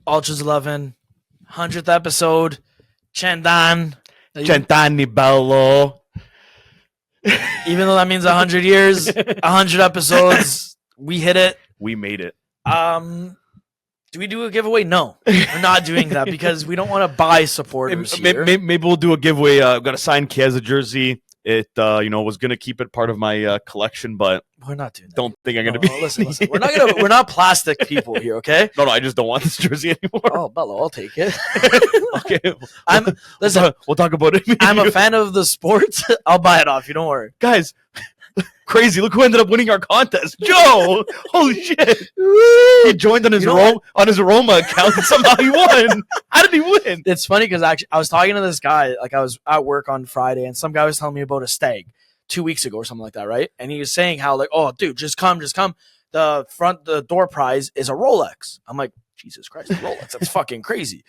Ultras 11, 100th episode. Cent'anni bello. Even though that means 100 years, 100 episodes, we hit it. We made it. Do we do a giveaway? No, we're not doing that because we don't want to buy supporters here. Maybe we'll do a giveaway. I've got a signed Chiesa jersey. It was gonna keep it part of my collection, but we're not doing that. Don't think I'm gonna be. Listen. We're not plastic people here, okay? No, I just don't want this jersey anymore. Oh, Bello, I'll take it. Okay, we'll talk about it. I'm a fan of the sport. I'll buy it off you. Don't worry, guys. Crazy! Look who ended up winning our contest, Joe. Holy shit! He joined on his Roma account, and somehow he won. How did he win? It's funny because actually, I was talking to this guy. Like, I was at work on Friday, and some guy was telling me about a stag 2 weeks ago or something like that, right? And he was saying how, like, oh, dude, just come. The door prize is a Rolex. I'm like, Jesus Christ, a Rolex? That's fucking crazy.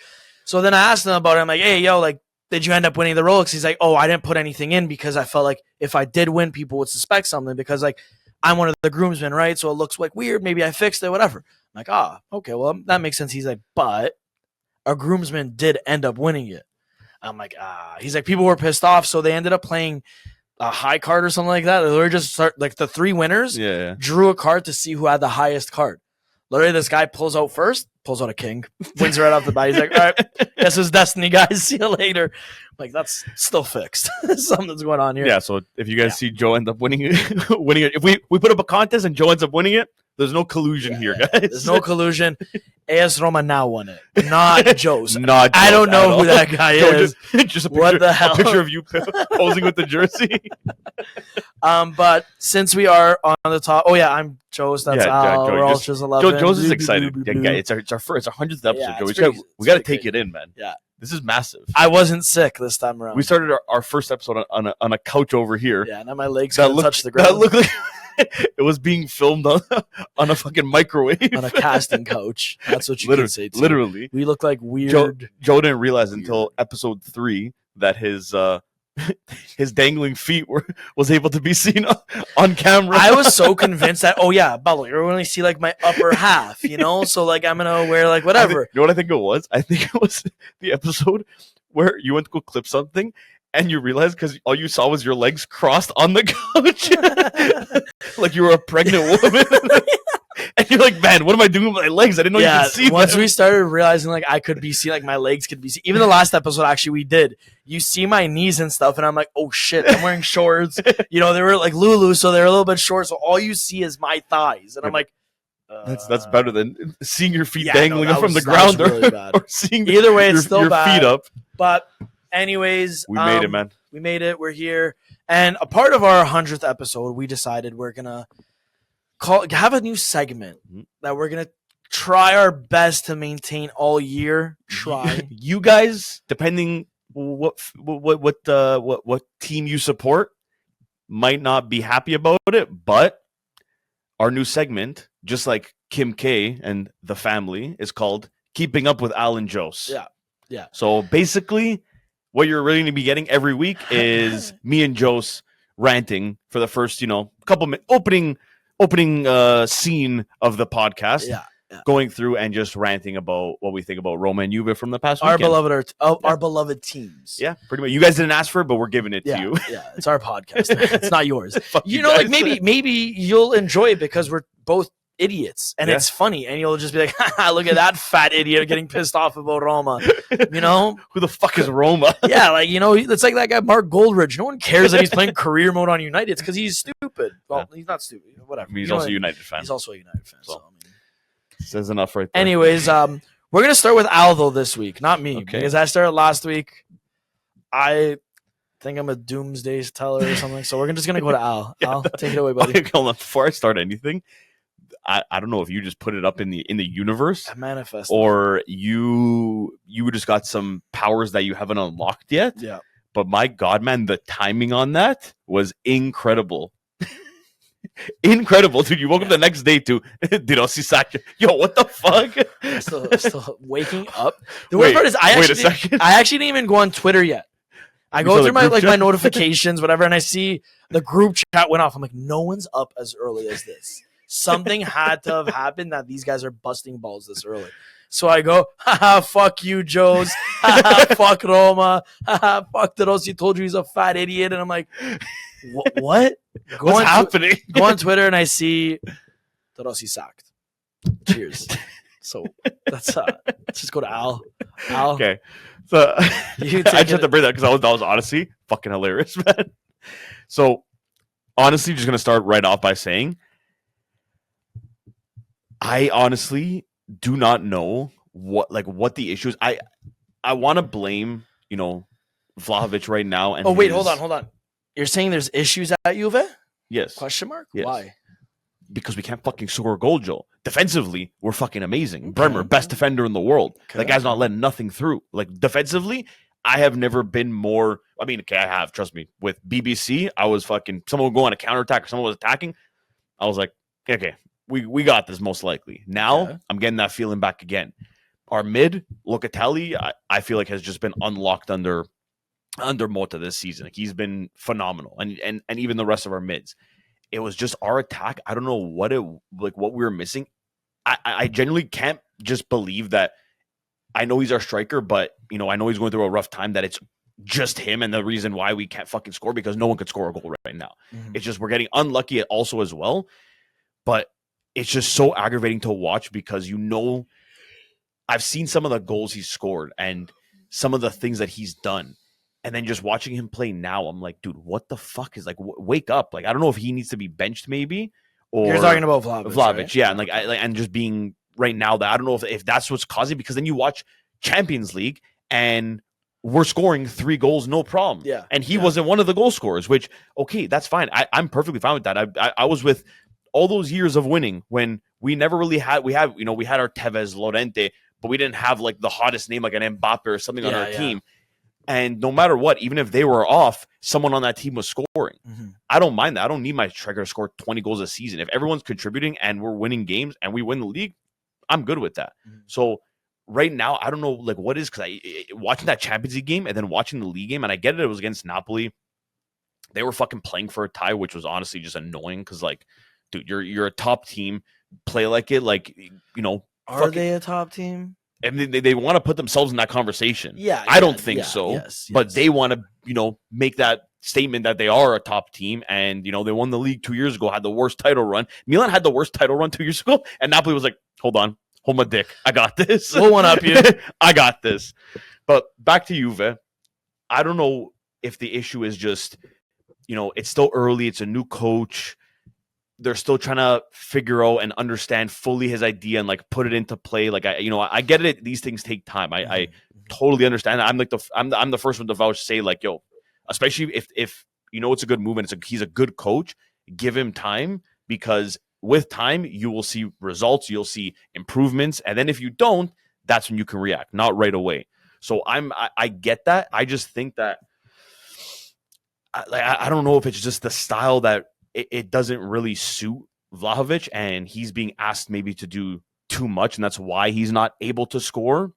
So then I asked him about it. I'm like, hey, yo, like, did you end up winning the Rolex? He's like, oh, I didn't put anything in because I felt like if I did win, people would suspect something because, like, I'm one of the groomsmen, right? So it looks like weird. Maybe I fixed it, whatever. I'm like, okay, well, that makes sense. He's like, but a groomsman did end up winning it. I'm like, He's like, people were pissed off, so they ended up playing a high card or something like that. They were just like the three winners drew a card to see who had the highest card. Literally, this guy pulls out a king, wins right off the bat. He's like, all right, guess it's destiny, guys. See you later. Like, that's still fixed. Something's going on here. Yeah, so if you guys see Joe end up winning it, if we put up a contest and Joe ends up winning it, there's no collusion here, guys. There's no collusion. AS Roma now won it, not Joe's. Not Joe's. I don't know who that guy is. Just a picture, what the hell? A picture of you posing with the jersey. But since we are on the top, I'm Joe's. That's Al. We're all just 11. Joe's is excited. It's our 100th episode, Joe. We got to take it in, man. Yeah. This is massive. I wasn't sick this time around. We started our first episode on a couch over here. Yeah, now my legs can't touch the ground. That looked like it was being filmed on a fucking microwave. On a casting couch. That's what you can say too. Literally. We look like weird. Joe didn't realize until episode 3 that his dangling feet was able to be seen on camera. I was so convinced that, Bello, you're going to see like my upper half, so like I'm going to wear like whatever. You know what I think it was? I think it was the episode where you went to go clip something and you realized because all you saw was your legs crossed on the couch. Like you were a pregnant woman. And you're like, man, what am I doing with my legs? I didn't know you could see once them. We started realizing like I could be seen, like my legs could be seen. Even the last episode, actually, we did. You see my knees and stuff, and I'm like, oh shit, I'm wearing shorts. They were like Lulu, so they're a little bit short. So all you see is my thighs, and I'm like, that's better than seeing your feet dangling from the ground, really bad. Or seeing either way, it's still your bad. Feet up. But anyways, we made it, man. We made it. We're here, and a part of our 100th episode, we decided we're gonna have a new segment that we're gonna try our best to maintain all year. You guys, depending what team you support, might not be happy about it, but our new segment, just like Kim K and the family, is called Keeping Up with Al and Jose. Yeah. So basically, what you're really going to be getting every week is me and Jose ranting for the first, couple minutes, opening scene of the podcast. Yeah. Going through and just ranting about what we think about Roma and Juve from the past our weekend. Our beloved teams. Yeah, pretty much. You guys didn't ask for it, but we're giving it to you. Yeah, it's our podcast. It's not yours. Like maybe you'll enjoy it because we're both idiots and it's funny, and you'll just be like, look at that fat idiot getting pissed off about Roma. Who the fuck is Roma? Yeah, like it's like that guy Mark Goldridge. No one cares that he's playing career mode on United. It's because he's stupid. Well, he's not stupid. Whatever. He's also a United fan. He's also a United fan. So says enough right there. Anyways, we're gonna start with Al though this week, not me, because I started last week. I think I'm a doomsday teller or something, so we're just gonna go to Al. Al, take it away, buddy. Okay, hold on. Before I start anything, I don't know if you just put it up in the universe, I manifest, or you just got some powers that you haven't unlocked yet. Yeah, but my God, man, the timing on that was incredible. Incredible, dude. You woke up the next day to Rossi sack. Yo, what the fuck? Still waking up. The worst part is I actually didn't even go on Twitter yet. I go through my notifications, whatever, and I see the group chat went off. I'm like, no one's up as early as this. Something had to have happened that these guys are busting balls this early. So I go, haha, fuck you, Joes. Haha, fuck Roma. Haha, fuck the Rossi told you he's a fat idiot. And I'm like, what? What's happening? Go on Twitter and I see the Rossi sacked. Cheers. So let's just go to Al. Al. Okay. So You I take just have it. to bring that because that was honestly fucking hilarious, man. So honestly, just gonna start right off by saying I honestly do not know what the issue is. I want to blame, VLAHOVIC right now. And Oh, wait, hold on. You're saying there's issues at Juve? Yes. Question mark? Yes. Why? Because we can't fucking score a goal, Joe. Defensively, we're fucking amazing. Bremer, best defender in the world. Okay. That guy's not letting nothing through. Like, defensively, I have never been more... I mean, okay, I have, trust me. With BBC, I was fucking... Someone would go on a counterattack or someone was attacking. I was like, okay, we got this most likely. Now, I'm getting that feeling back again. Our mid, Locatelli, I feel like has just been unlocked under Mota this season. Like, he's been phenomenal. And even the rest of our mids. It was just our attack. I don't know what we were missing. I genuinely can't just believe that. I know he's our striker, but I know he's going through a rough time. That it's just him and the reason why we can't fucking score because no one could score a goal right now. Mm-hmm. It's just we're getting unlucky also as well. But it's just so aggravating to watch because I've seen some of the goals he's scored and some of the things that he's done. And then just watching him play now, I'm like, dude, what the fuck is wake up? Like, I don't know if he needs to be benched, maybe. Or you're talking about Vlahovic, right? Yeah, and and just being right now that I don't know if that's what's causing. Because then you watch Champions League and we're scoring 3 goals, no problem. Yeah, and he wasn't one of the goal scorers. Which okay, that's fine. I'm perfectly fine with that. I was with all those years of winning when we never really had. We had our Tevez, Lorente, but we didn't have like the hottest name like an Mbappe or something on our team. And no matter what, even if they were off, someone on that team was scoring. Mm-hmm. I don't mind that. I don't need my striker to score 20 goals a season. If everyone's contributing and we're winning games and we win the league, I'm good with that. Mm-hmm. So right now, I don't know what is, because watching that Champions League game and then watching the league game, and I get it was against Napoli. They were fucking playing for a tie, which was honestly just annoying because, like, dude, you're a top team. Play like it, Are they a top team? And they want to put themselves in that conversation. Yeah, I don't think so. Yes. But they want to, make that statement that they are a top team. And, they won the league 2 years ago, had the worst title run. Milan had the worst title run 2 years ago. And Napoli was like, hold on, hold my dick. I got this. We'll one up you. I got this. But back to Juve. I don't know if the issue is just, it's still early. It's a new coach. They're still trying to figure out and understand fully his idea and put it into play. I get it. These things take time. I totally understand. I'm I'm the first one to vouch say especially if it's a good move and he's a good coach. Give him time, because with time you will see results. You'll see improvements, and then if you don't, that's when you can react. Not right away. So I get that. I just think that I don't know if it's just the style that. It doesn't really suit VLAHOVIC, and he's being asked maybe to do too much, and that's why he's not able to score.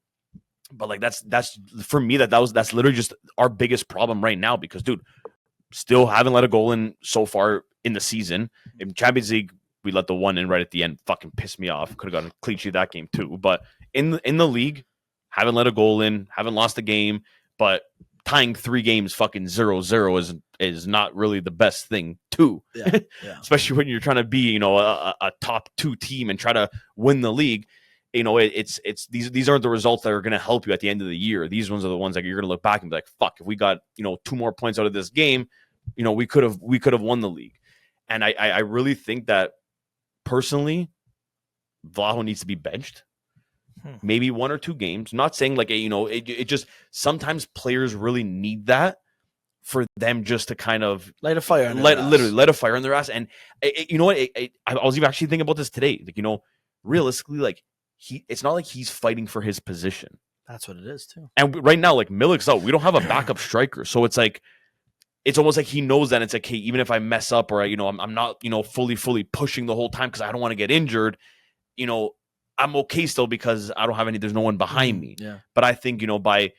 But that's for me that's literally just our biggest problem right now, because dude, still haven't let a goal in so far in the season. In Champions League, we let the one in right at the end. Fucking pissed me off. Could have gotten a clean sheet that game too. But in the league, haven't let a goal in, haven't lost a game, but tying 3 games fucking 0-0 is not really the best thing too. Yeah. Especially when you're trying to be, a top 2 team and try to win the league. It's these aren't the results that are going to help you at the end of the year. These ones are the ones that you're going to look back and be like, fuck, if we got, 2 more points out of this game, we could have won the league. And I really think that personally, Vlaho needs to be benched. Maybe 1 or 2 games. Not saying it just sometimes players really need that for them just to kind of light a fire, literally light a fire in their ass. And you know what? I was even actually thinking about this today. Realistically, it's not like he's fighting for his position. That's what it is too. And right now, Milik's out. We don't have a backup striker, so it's almost like he knows that it's hey, even if I mess up or I'm not fully pushing the whole time because I don't want to get injured. I'm okay still because I don't have there's no one behind me. Yeah. But I think, by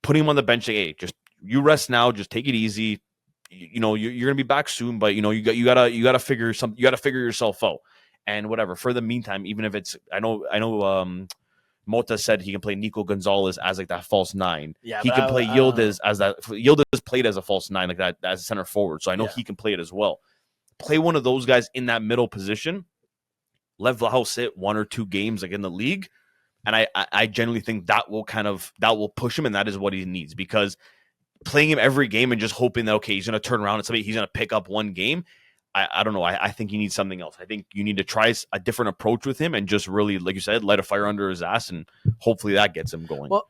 putting him on the bench, hey, just you rest now, just take it easy. You're going to be back soon, but you gotta figure yourself out and whatever. For the meantime, even if it's, I know Mota said he can play Nico Gonzalez as like that false 9. Yeah, he can play Yildiz as that. Yildiz played as a false 9, like that, as a center forward. So I know he can play it as well. Play one of those guys in that middle position. Let Vlaho sit 1 or 2 games like in the league. And I generally think that will push him, and that is what he needs, because playing him every game and just hoping that, okay, he's going to turn around and he's going to pick up one game, I don't know. I think you need something else. I think you need to try a different approach with him and just really, like you said, light a fire under his ass, and hopefully that gets him going. Well,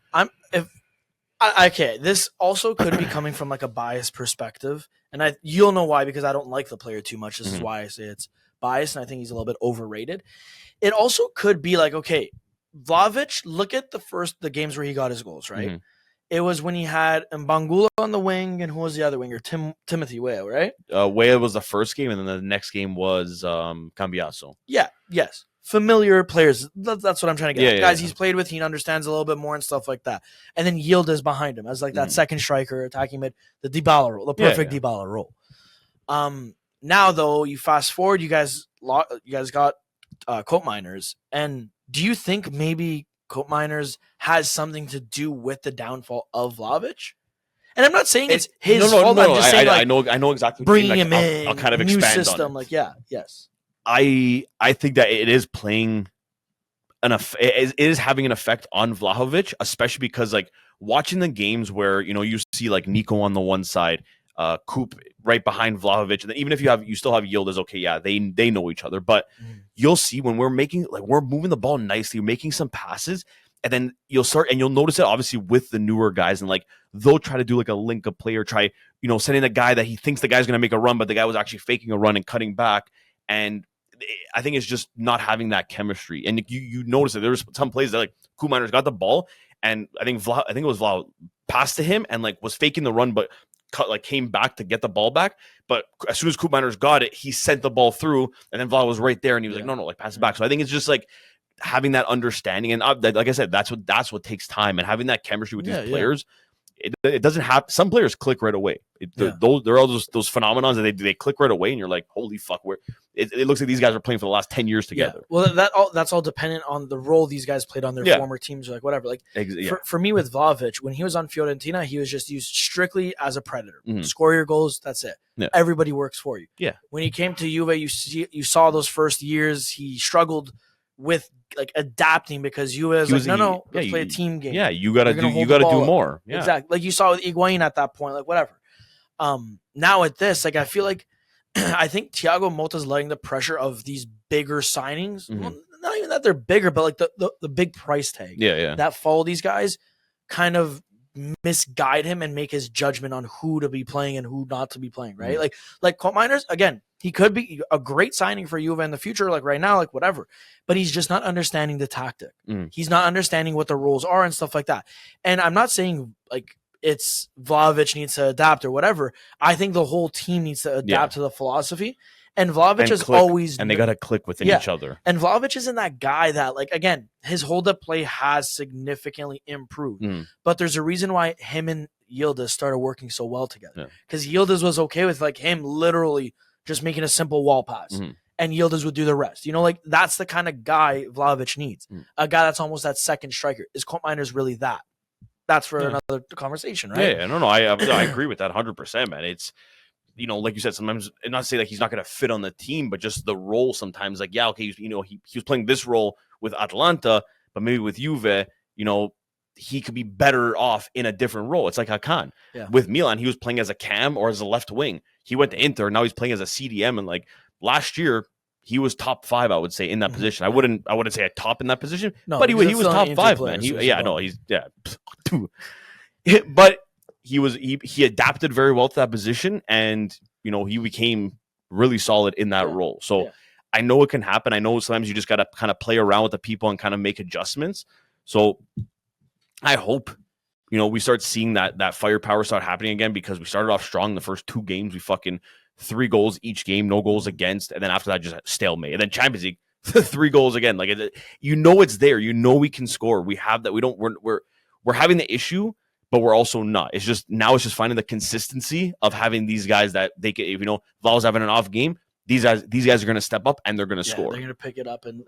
this also could be coming from like a biased perspective, and you'll know why, because I don't like the player too much. This is why I say it's biased, and I think he's a little bit overrated. It also could be like, okay, Vlahovic, look at the games where he got his goals, right? Mm-hmm. It was when he had Mbangula on the wing, and who was the other winger? Timothy Weah, right? Weah was the first game, and then the next game was Cambiaso. Yeah, yes. Familiar players. That's what I'm trying to get at. Guys he's played with, he understands a little bit more and stuff like that. And then Yildiz behind him as like that second striker, attacking mid, the Dybala role, the perfect Dybala role. Now, though, you fast forward, you guys got Coat Miners, and do you think maybe Coat Miners has something to do with the downfall of Vlahovic? And I'm not saying it's his fault. I'm just saying, I know exactly. Bringing him in, I'll kind of new expand system, on it. Yes. I think that it is playing it is having an effect on Vlahovic, especially because like watching the games where you see like Nico on the one side, Coop right behind Vlahovic, and then even if you still have Yildiz, okay, yeah, they know each other, but you'll see when we're moving the ball nicely, we're making some passes, and then you'll notice it obviously with the newer guys, and like they'll try to do like a link up play or try sending a guy that he thinks the guy's going to make a run, but the guy was actually faking a run and cutting back, and I think it's just not having that chemistry. And you notice that there's some plays that like Coop Miners got the ball, and I think it was Vlaho passed to him and like was faking the run, but came back to get the ball back. But as soon as Coop Miners got it, he sent the ball through, and then Vlaho was right there, and he was like, no, like pass it back. So I think it's just like having that understanding, and like I said, that's what takes time, and having that chemistry with these players. It doesn't have, some players click right away. There are all those phenomenons that they click right away, and you're like, holy fuck, it looks like these guys are playing for the last 10 years together. Well, that's all dependent on the role these guys played on their former teams, or like whatever. Like for me with Vlahovic, when he was on Fiorentina, he was just used strictly as a predator. Score your goals, that's it. Everybody works for you. When he came to Juve, you saw those first years he struggled with like adapting, because Juve is like, let's play a team game. You gotta do more. Exactly. Like you saw with Higuain at that point, like whatever. Now at this, like I feel like I think Thiago Motta's letting the pressure of these bigger signings, well, not even that they're bigger, but like the big price tag that follow these guys kind of misguide him and make his judgment on who to be playing and who not to be playing, right? Like Coat Miners, again, he could be a great signing for Juve in the future, like right now, like whatever. But he's just not understanding the tactic. He's not understanding what the rules are and stuff like that. And I'm not saying like it's Vlahovic needs to adapt or whatever. I think the whole team needs to adapt to the philosophy. And Vlahovic is always... And they got to click within each other. And Vlahovic isn't that guy that, like, again, his hold-up play has significantly improved. But there's a reason why him and Yildiz started working so well together. Because Yildiz was okay with, like, him literally just making a simple wall pass. And Yildiz would do the rest. Like, that's the kind of guy Vlahovic needs. A guy that's almost that second striker. Is Coat Miners really that? That's for another conversation, right? Yeah, no, I agree with that 100%, man. It's... like you said, sometimes, and not to say like he's not going to fit on the team, but just the role sometimes, like, okay, he was playing this role with Atalanta, but maybe with Juve, he could be better off in a different role. It's like Hakan. With Milan, he was playing as a cam or as a left wing. He went to Inter, now he's playing as a CDM, and like last year, he was top 5, I would say, in that position. I wouldn't say a top in that position, but he was top 5, man. But he adapted very well to that position, and he became really solid in that role. So I know it can happen. I know sometimes you just got to kind of play around with the people and kind of make adjustments. So I hope we start seeing that firepower start happening again, because we started off strong the first 2 games. We fucking 3 goals each game, no goals against, and then after that just stalemate. And then Champions League 3 goals again. Like it's there. We can score. We have that. We're having the issue, but we're also not. It's just finding the consistency of having these guys that they can, if Vlaho's having an off game, these guys are going to step up and they're going to score. They're going to pick it up and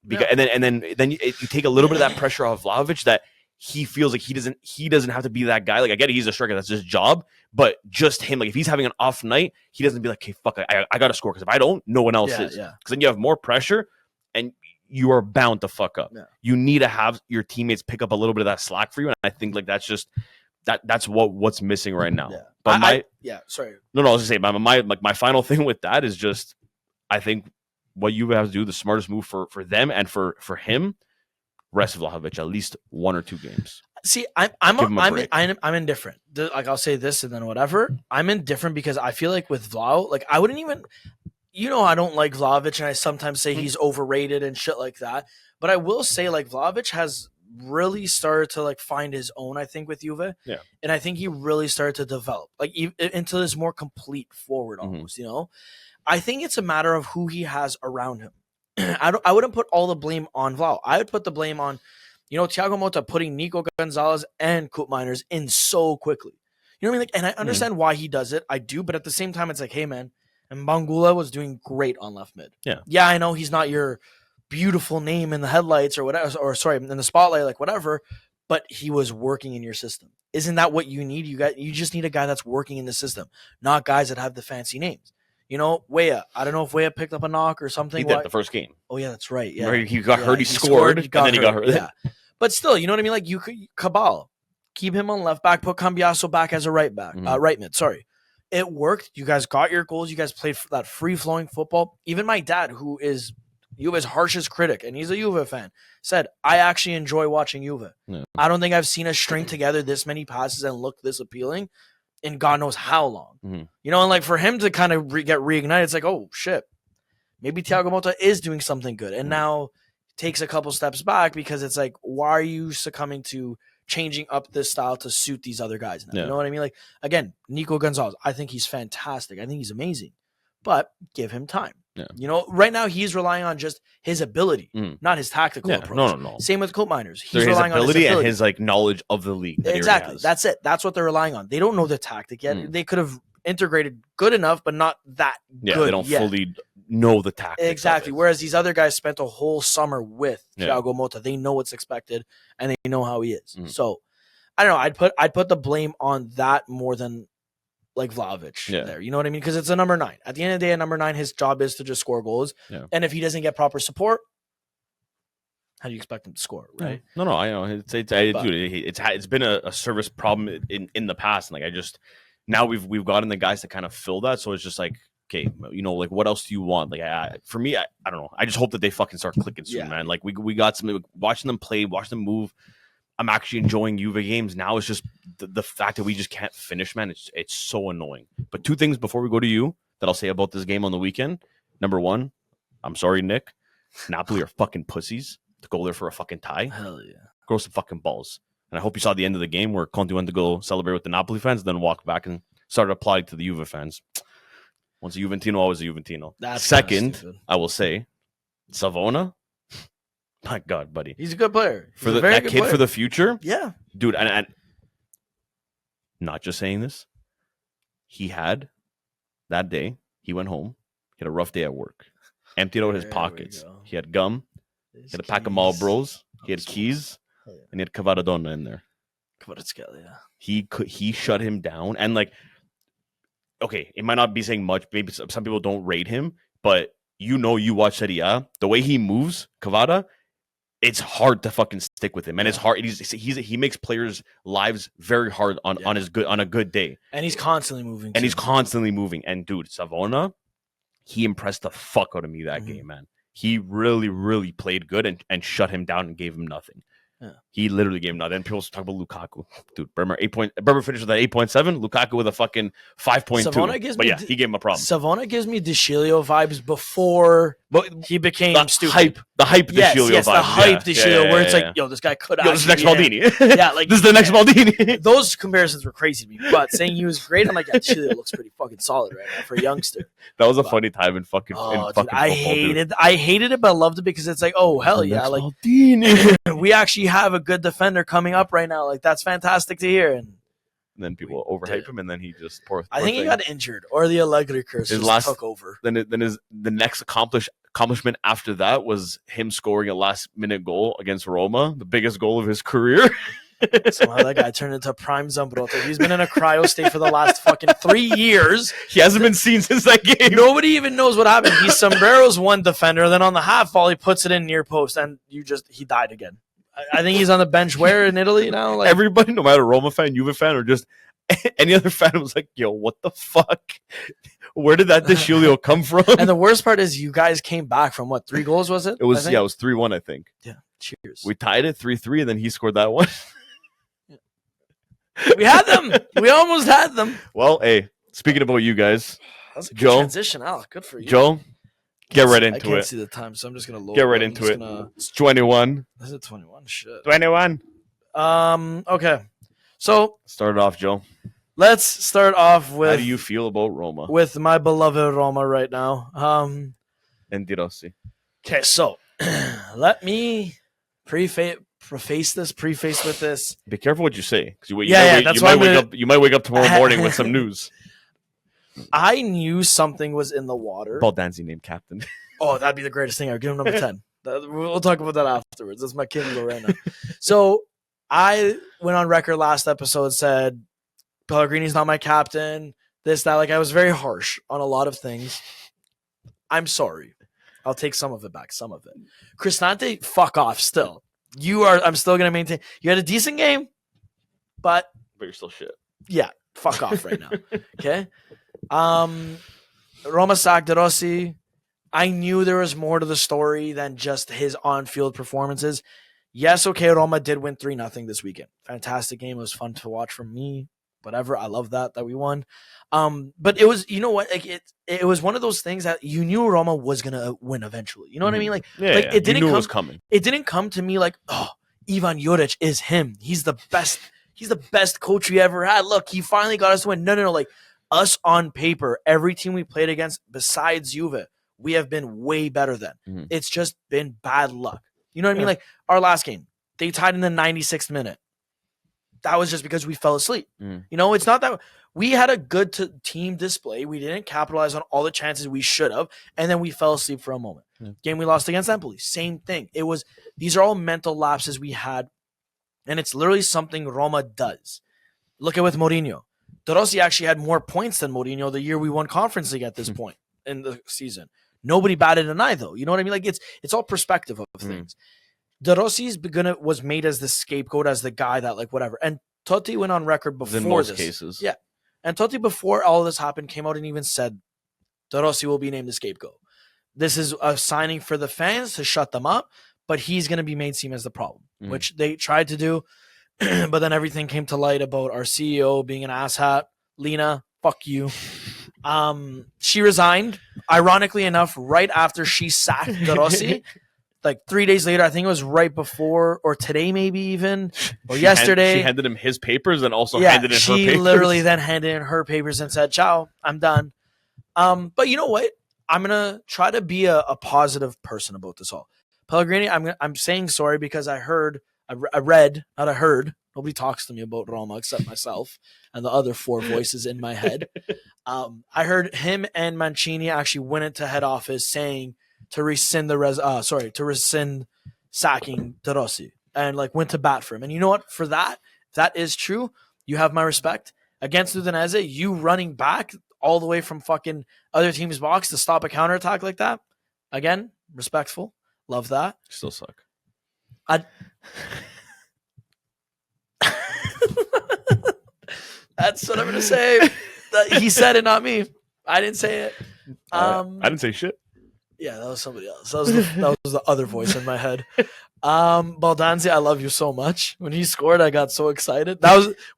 because and then you take a little bit of that pressure off Vlahovic that he feels like he doesn't have to be that guy. Like I get it, he's a striker, that's his job, but just him, like if he's having an off night, he doesn't be like, okay, fuck, I gotta score because if I don't, no one else is. Because then you have more pressure and you are bound to fuck up. You need to have your teammates pick up a little bit of that slack for you, and I think like that's just that's what's missing right now. But I was gonna say my final thing with that is just I think what you have to do, the smartest move for them and for him, rest Vlahovic at least 1 or 2 games. See, I'm indifferent. Like I'll say this and then whatever. I'm indifferent because I feel like with Vlau, like I wouldn't even. I don't like Vlahovic, and I sometimes say he's overrated and shit like that. But I will say, like, Vlahovic has really started to, like, find his own, I think, with Juve. Yeah. And I think he really started to develop, like, into this more complete forward almost, I think it's a matter of who he has around him. I wouldn't put all the blame on Vlau. I would put the blame on, Thiago Motta putting Nico Gonzalez and Koopmeiners in so quickly. You know what I mean? Like, and I understand why he does it. I do. But at the same time, it's like, hey, man, and Bangula was doing great on left mid. Yeah, I know he's not your beautiful name in the headlights or whatever, or sorry, in the spotlight, like whatever, but he was working in your system. Isn't that what you need? You just need a guy that's working in the system, not guys that have the fancy names. Weah. I don't know if Weah picked up a knock or something. He did the first game. Oh yeah, that's right. Yeah, he got hurt. He scored, and then he got hurt. Yeah, but still, you know what I mean. Like you could Cabal, keep him on left back, put Cambiaso back as a right back, right mid. Sorry. It worked. You guys got your goals. You guys played that free-flowing football. Even my dad, who is Juve's harshest critic, and he's a Juve fan, said, I actually enjoy watching Juve. Yeah. I don't think I've seen us string together this many passes and look this appealing in God knows how long. And like for him to kind of get reignited, it's like, oh, shit. Maybe Thiago Motta is doing something good. And now takes a couple steps back because it's like, why are you succumbing to changing up this style to suit these other guys now? You know what I mean? Like, again, Nico Gonzalez, I think he's fantastic. I think he's amazing. But give him time. Right now he's relying on just his ability, not his tactical approach. No. Same with Koopmeiners. He's relying on his ability and his like knowledge of the league. Exactly. That's it. That's what they're relying on. They don't know the tactic yet. They could have integrated good enough, but not that good. They don't fully know the tactics. Exactly. Whereas these other guys spent a whole summer with Thiago Motta. They know what's expected and they know how he is. So I don't know. I'd put the blame on that more than like Vlahovic there. You know what I mean? Because it's a number 9. At the end of the day, a number 9, his job is to just score goals. And if he doesn't get proper support, how do you expect him to score, right? No, I know. It's been a service problem in the past. And like now we've gotten the guys to kind of fill that. So it's just like, okay, like what else do you want? Like for me, I don't know. I just hope that they fucking start clicking soon, man. Like we got something, watching them play, watching them move. I'm actually enjoying Juve games now. It's just the fact that we just can't finish, man. It's so annoying. But 2 things before we go to you that I'll say about this game on the weekend. Number 1, I'm sorry, Nick. Napoli are fucking pussies to go there for a fucking tie. Hell yeah. Grow some fucking balls. And I hope you saw the end of the game where Conte went to go celebrate with the Napoli fans, then walk back and started applying to the Juve fans. Once a Juventino, always a Juventino. That's second, I will say, Savona. My God, buddy. He's a good player. For that kid player. For the future? Yeah. Dude, and not just saying this. He had, that day, he went home. He had a rough day at work. Emptied out his pockets. He had gum. He had a pack of Marlboros. He had keys. And he had Cavaradonna in there. Kvaratskhelia, yeah. He shut him down. And like, okay, it might not be saying much. Maybe some people don't rate him. But you watch Serie A. The way he moves, Kvara, it's hard to fucking stick with him, and it's hard. He makes players' lives very hard on a good day, and he's constantly moving. And dude, Savona, he impressed the fuck out of me that game, man. He really, really played good and shut him down and gave him nothing. Yeah. He literally gave him nothing. People talk about Lukaku, dude. Bremer finished with that 8.7. Lukaku with a fucking 5.2. He gave him a problem. Savona gives me DeCilio vibes before he became stupid. The hype DeCilio vibes. The hype DeCilio, where it's like, yo, this guy could. This is next Maldini. Like this is the next Maldini. Those comparisons were crazy to me. But saying he was great, I'm like, DeCilio looks pretty fucking solid right now for a youngster. That was a funny time in fucking. Dude, I hated it, but I loved it because it's like, oh hell yeah, like we actually have a good defender coming up right now. Like that's fantastic to hear. And then people overhype him, and then he just poor I think he got injured, or the Allegri curse took over. Then the next accomplishment after that was him scoring a last-minute goal against Roma, the biggest goal of his career. Somehow that guy turned into prime Zambrotta. He's been in a cryo state for the last fucking 3 years. He hasn't been seen since that game. Nobody even knows what happened. He sombreros one defender, then on the half volley puts it in near post, and he died again. I think he's on the bench where in Italy now? Like, everybody, no matter Roma fan, Juve fan, or just any other fan, was like, yo, what the fuck? Where did that Deschilio come from? And the worst part is you guys came back from what, 3 goals was it? It was 3-1, I think. Yeah, cheers. We tied it 3-3, and then he scored that one. We had them. We almost had them. Well, hey, speaking about you guys, That's a good Joe, transition, Al. Good for you. Joe, get right I into can't it. see the time, so I'm just gonna load. Get right into it. It's 21. Is it 21? Shit. 21. Okay. So Start it off, Joe. let's start off with How do you feel about Roma with my beloved Roma right now. and Di Rossi? Okay, so let me preface with this. Be careful what you say, because you might wake up tomorrow morning with some news. I knew something was in the water. Baldanzi named captain. Oh, that'd be the greatest thing. I'll give him number 10. We'll talk about that afterwards. That's my king right now. So I went on record last episode, said Pellegrini's not my captain, this, that. Like, I was very harsh on a lot of things. I'm sorry. I'll take some of it back, some of it. Cristante, fuck off still. I'm still going to maintain. You had a decent game, but But you're still shit. yeah, fuck off right now. Okay? Roma sacked De Rossi. I knew there was more to the story than just his on-field performances. Yes, okay, Roma did win 3-0 this weekend. Fantastic game. It was fun to watch for me. Whatever. I love that we won. But it was, you know what? Like it was one of those things that you knew Roma was gonna win eventually. You know what I mean? Like, it didn't knew it was coming. It didn't come to me like, oh, Ivan Juric is him. He's the best. He's the best coach we ever had. Look, he finally got us to win. No. Like, us on paper, every team we played against besides Juve, we have been way better than. Mm-hmm. It's just been bad luck. You know what I mean? Like, our last game, they tied in the 96th minute. That was just because we fell asleep. Mm. You know, it's not that we had a good team display. We didn't capitalize on all the chances we should have, and then we fell asleep for a moment. Game we lost against Empoli, same thing. These are all mental lapses we had, and it's literally something Roma does. Look at with Mourinho. De Rossi actually had more points than Mourinho the year we won Conference League at this point in the season. Nobody batted an eye, though. You know what I mean? Like, it's all perspective of things. De Rossi's was made as the scapegoat, as the guy that, like, whatever. And Totti went on record before in most this. cases. Yeah. And Totti, before all this happened, came out and even said De Rossi will be named the scapegoat. This is a signing for the fans to shut them up, but he's going to be made seem as the problem, which they tried to do. But then everything came to light about our CEO being an asshat. Lena, fuck you. She resigned, ironically enough, right after she sacked De Rossi. Like 3 days later, I think it was right before, or today maybe even, or yesterday. She handed him his papers and also handed in her papers. She literally then handed in her papers and said, ciao, I'm done. But you know what? I'm going to try to be a positive person about this all. Pellegrini, I'm saying sorry because I read, not I heard. Nobody talks to me about Roma except myself and the other 4 voices in my head. I heard him and Mancini actually went into head office saying to rescind sacking De Rossi and like went to bat for him. And you know what? For that, if that is true, you have my respect. Against Udinese, you running back all the way from fucking other team's box to stop a counterattack like that. Again, respectful. Love that. Still suck. That's what I'm gonna say. He said it, not me. I didn't say it. I didn't say shit. Yeah, that was somebody else. That was the other voice in my head. Baldanzi, I love you so much. When he scored, I got so excited.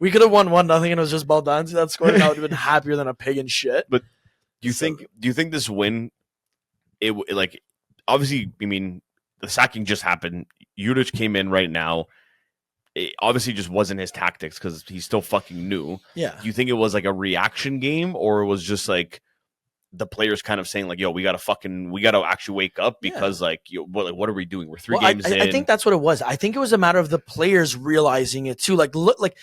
We could have won 1-0 and it was just Baldanzi that scored, and I would have been happier than a pig in shit. But do you think this win, like, obviously, I mean, the sacking just happened. Juric came in right now. It obviously just wasn't his tactics because he's still fucking new. Yeah. Do you think it was like a reaction game, or it was just like the players kind of saying like, yo, we got to actually wake up because what are we doing? We're 3 games in. I think that's what it was. I think it was a matter of the players realizing it too. Like, look, like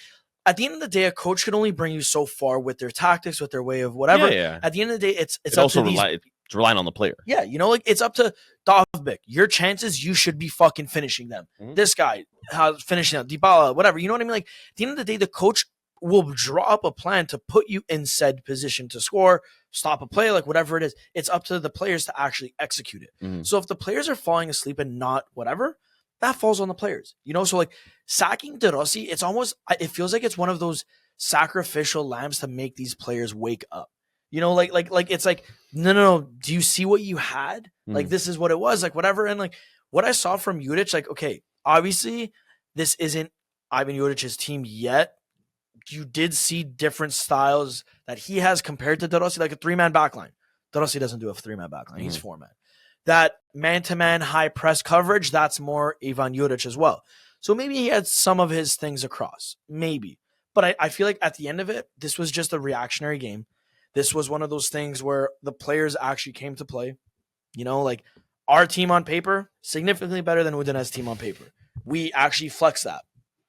at the end of the day, a coach can only bring you so far with their tactics, with their way of whatever. Yeah. At the end of the day, it's it up also to these. It's relying on the player. Yeah, you know, like it's up to VLAHOVIC. Your chances, you should be fucking finishing them. Mhm. This guy, finishing them, Dybala, whatever. You know what I mean? Like at the end of the day, the coach will draw up a plan to put you in said position to score, stop a play, like whatever it is. It's up to the players to actually execute it. Mhm. So if the players are falling asleep and not whatever, that falls on the players. You know, so like sacking De Rossi, it's almost, it feels like it's one of those sacrificial lambs to make these players wake up. You know, like it's like, no. Do you see what you had? Like, this is what it was, like, whatever. And like what I saw from Judic, like, okay, obviously this isn't Ivan Judic's team yet. You did see different styles that he has compared to De Rossi, like a 3-man backline. De Rossi doesn't do a 3-man backline. He's 4-man. That man-to-man high press coverage, that's more Ivan Judic as well. So maybe he had some of his things across. Maybe. But I feel like at the end of it, this was just a reactionary game. This was one of those things where the players actually came to play. You know, like our team on paper, significantly better than Udinese team on paper. We actually flex that.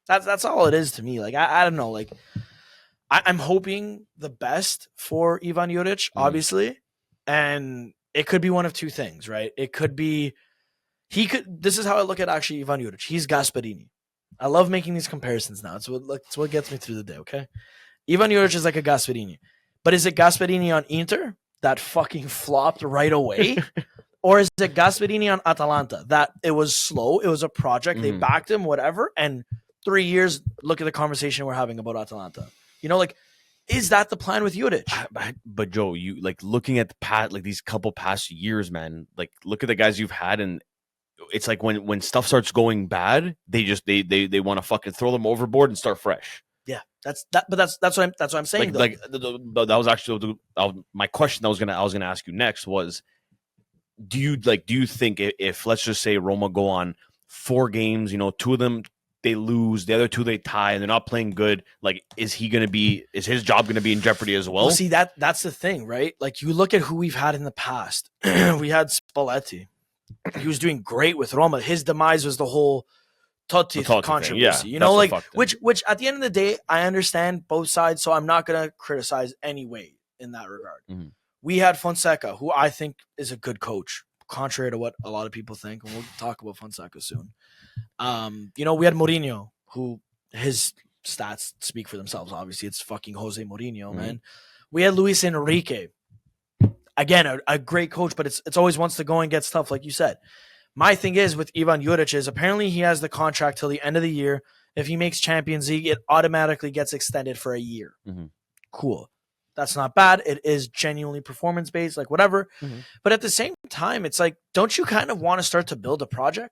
That's all it is to me. Like, I don't know. Like, I'm hoping the best for Ivan Judic, obviously. And it could be one of two things, right? It could be, this is how I look at actually Ivan Judic. He's Gasperini. I love making these comparisons now. It's what gets me through the day, okay? Ivan Judic is like a Gasperini. But is it Gasperini on Inter that fucking flopped right away? Or is it Gasperini on Atalanta that it was slow, it was a project, they backed him, whatever, and 3 years, look at the conversation we're having about Atalanta. You know, like, is that the plan with Judic? But Joe, you like looking at these couple past years, man, like look at the guys you've had, and it's like when stuff starts going bad, they want to fucking throw them overboard and start fresh. Yeah, that's what I'm saying. That was actually my question. I was gonna ask you next was, do you think if let's just say Roma go on 4 games, you know, 2 of them they lose, the other 2 they tie, and they're not playing good, like is his job gonna be in jeopardy as well? Well, see, that's the thing, right? Like you look at who we've had in the past. We had Spalletti. He was doing great with Roma. His demise was the whole Totti controversy, yeah, you know, like which at the end of the day, I understand both sides, so I'm not gonna criticize any way in that regard. We had Fonseca, who I think is a good coach, contrary to what a lot of people think, and we'll talk about Fonseca soon. You know, we had Mourinho, who his stats speak for themselves. Obviously, it's fucking Jose Mourinho, man. We had Luis Enrique, again, a great coach, but it's always wants to go and get stuff, like you said. My thing is with Ivan Judic is apparently he has the contract till the end of the year. If he makes Champions League, it automatically gets extended for a year. Cool. That's not bad. It is genuinely performance-based, like whatever. But at the same time, it's like, don't you kind of want to start to build a project?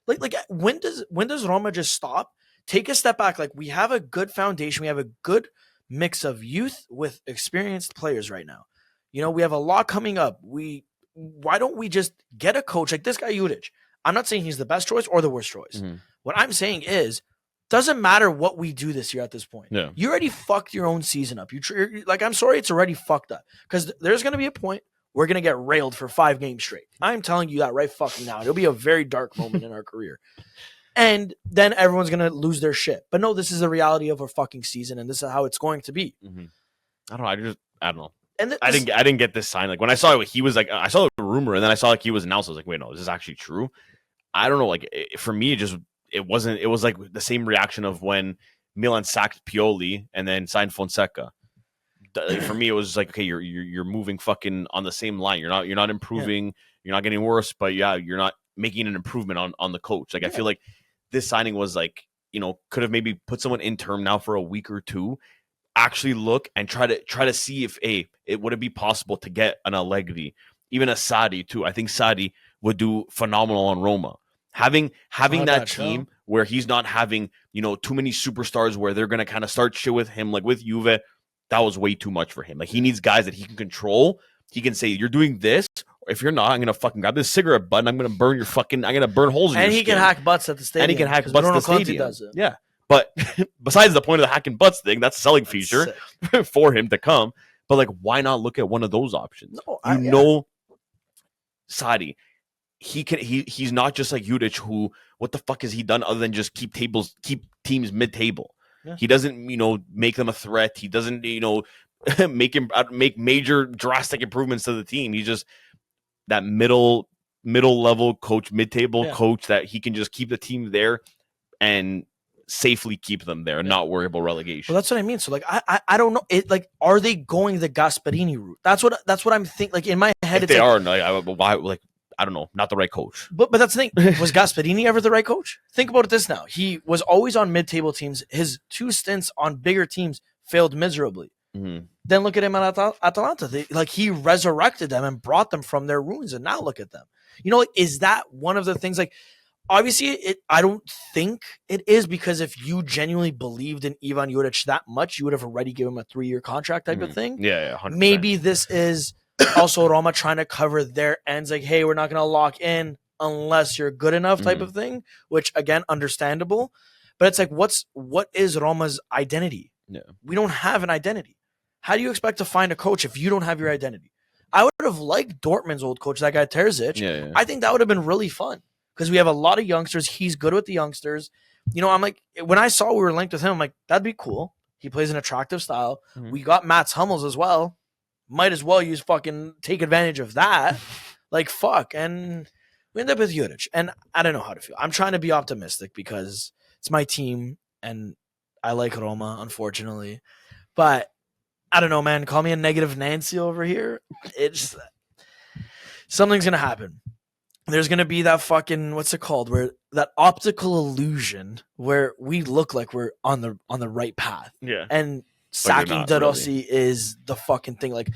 Like when does Roma just stop? Take a step back. Like we have a good foundation. We have a good mix of youth with experienced players right now. You know, we have a lot coming up. Why don't we just get a coach like this guy, Judic? I'm not saying he's the best choice or the worst choice. What I'm saying is, doesn't matter what we do this year at this point. Yeah. You already fucked your own season up. I'm sorry, it's already fucked up. Because there's going to be a point we're going to get railed for 5 games straight. I'm telling you that right fucking now. It'll be a very dark moment in our career. And then everyone's going to lose their shit. But no, this is the reality of our fucking season, and this is how it's going to be. I don't know. And I didn't get this sign. Like when I saw it, he was like, I saw the rumor, and then I saw like he was announced. I was like, wait, no, is this actually true? I don't know. Like for me, it wasn't. It was like the same reaction of when Milan sacked Pioli and then signed Fonseca. For me, it was like, okay, you're moving fucking on the same line. You're not improving. You're not getting worse, but yeah, you're not making an improvement on the coach. Like I feel like this signing was like, you know, could have maybe put someone in term now for a week or two. Actually look and try to see if it would it be possible to get an Allegri, even a Sarri too. I think Sarri would do phenomenal on Roma. Having that team where he's not having, you know, too many superstars where they're gonna kind of start shit with him, like with Juve, that was way too much for him. Like he needs guys that he can control. He can say, you're doing this, or if you're not, I'm gonna fucking grab this cigarette butt and I'm gonna burn holes in your skin. And he can hack butts at the stadium. And he can hack butts at the stadium. Does it. Yeah. But besides the point of the hacking butts thing, that's a selling feature for him to come. But like, why not look at one of those options? No, know, Sarri, he's not just like Judic, who what the fuck has he done other than just keep teams mid-table? Yeah. He doesn't, you know, make them a threat. He doesn't, you know, make major drastic improvements to the team. He just middle level coach, mid-table coach that he can just keep the team there and safely keep them there and not worry about relegation. Well, that's what I mean. So like I don't know. It like, are they going the Gasperini route? That's what I'm thinking. Like in my head, If they are, why? Like, I don't know, not the right coach. But that's the thing. Was Gasperini ever the right coach? Think about this now. He was always on mid-table teams. His 2 stints on bigger teams failed miserably. Mm-hmm. Then look at him at Atalanta. He resurrected them and brought them from their ruins, and now look at them. You know, like, is that one of the things? Like, obviously, I don't think it is, because if you genuinely believed in Ivan Juric that much, you would have already given him a 3-year contract type of thing. Yeah, 100%. Maybe this is also Roma trying to cover their ends, like, hey, we're not going to lock in unless you're good enough type of thing, which, again, understandable. But it's like, what is Roma's identity? Yeah. We don't have an identity. How do you expect to find a coach if you don't have your identity? I would have liked Dortmund's old coach, that guy Terzic. Yeah. I think that would have been really fun, because we have a lot of youngsters. He's good with the youngsters. You know, I'm like, when I saw we were linked with him, I'm like, that'd be cool. He plays an attractive style. Mm-hmm. We got Mats Hummels as well. Might as well take advantage of that. Like, fuck. And we end up with Juric. And I don't know how to feel. I'm trying to be optimistic because it's my team and I like Roma, unfortunately. But I don't know, man. Call me a negative Nancy over here. It's something's gonna happen. There's gonna be that fucking, what's it called? Where that optical illusion where we look like we're on the right path. Yeah. And sacking De Rossi is the fucking thing. Like,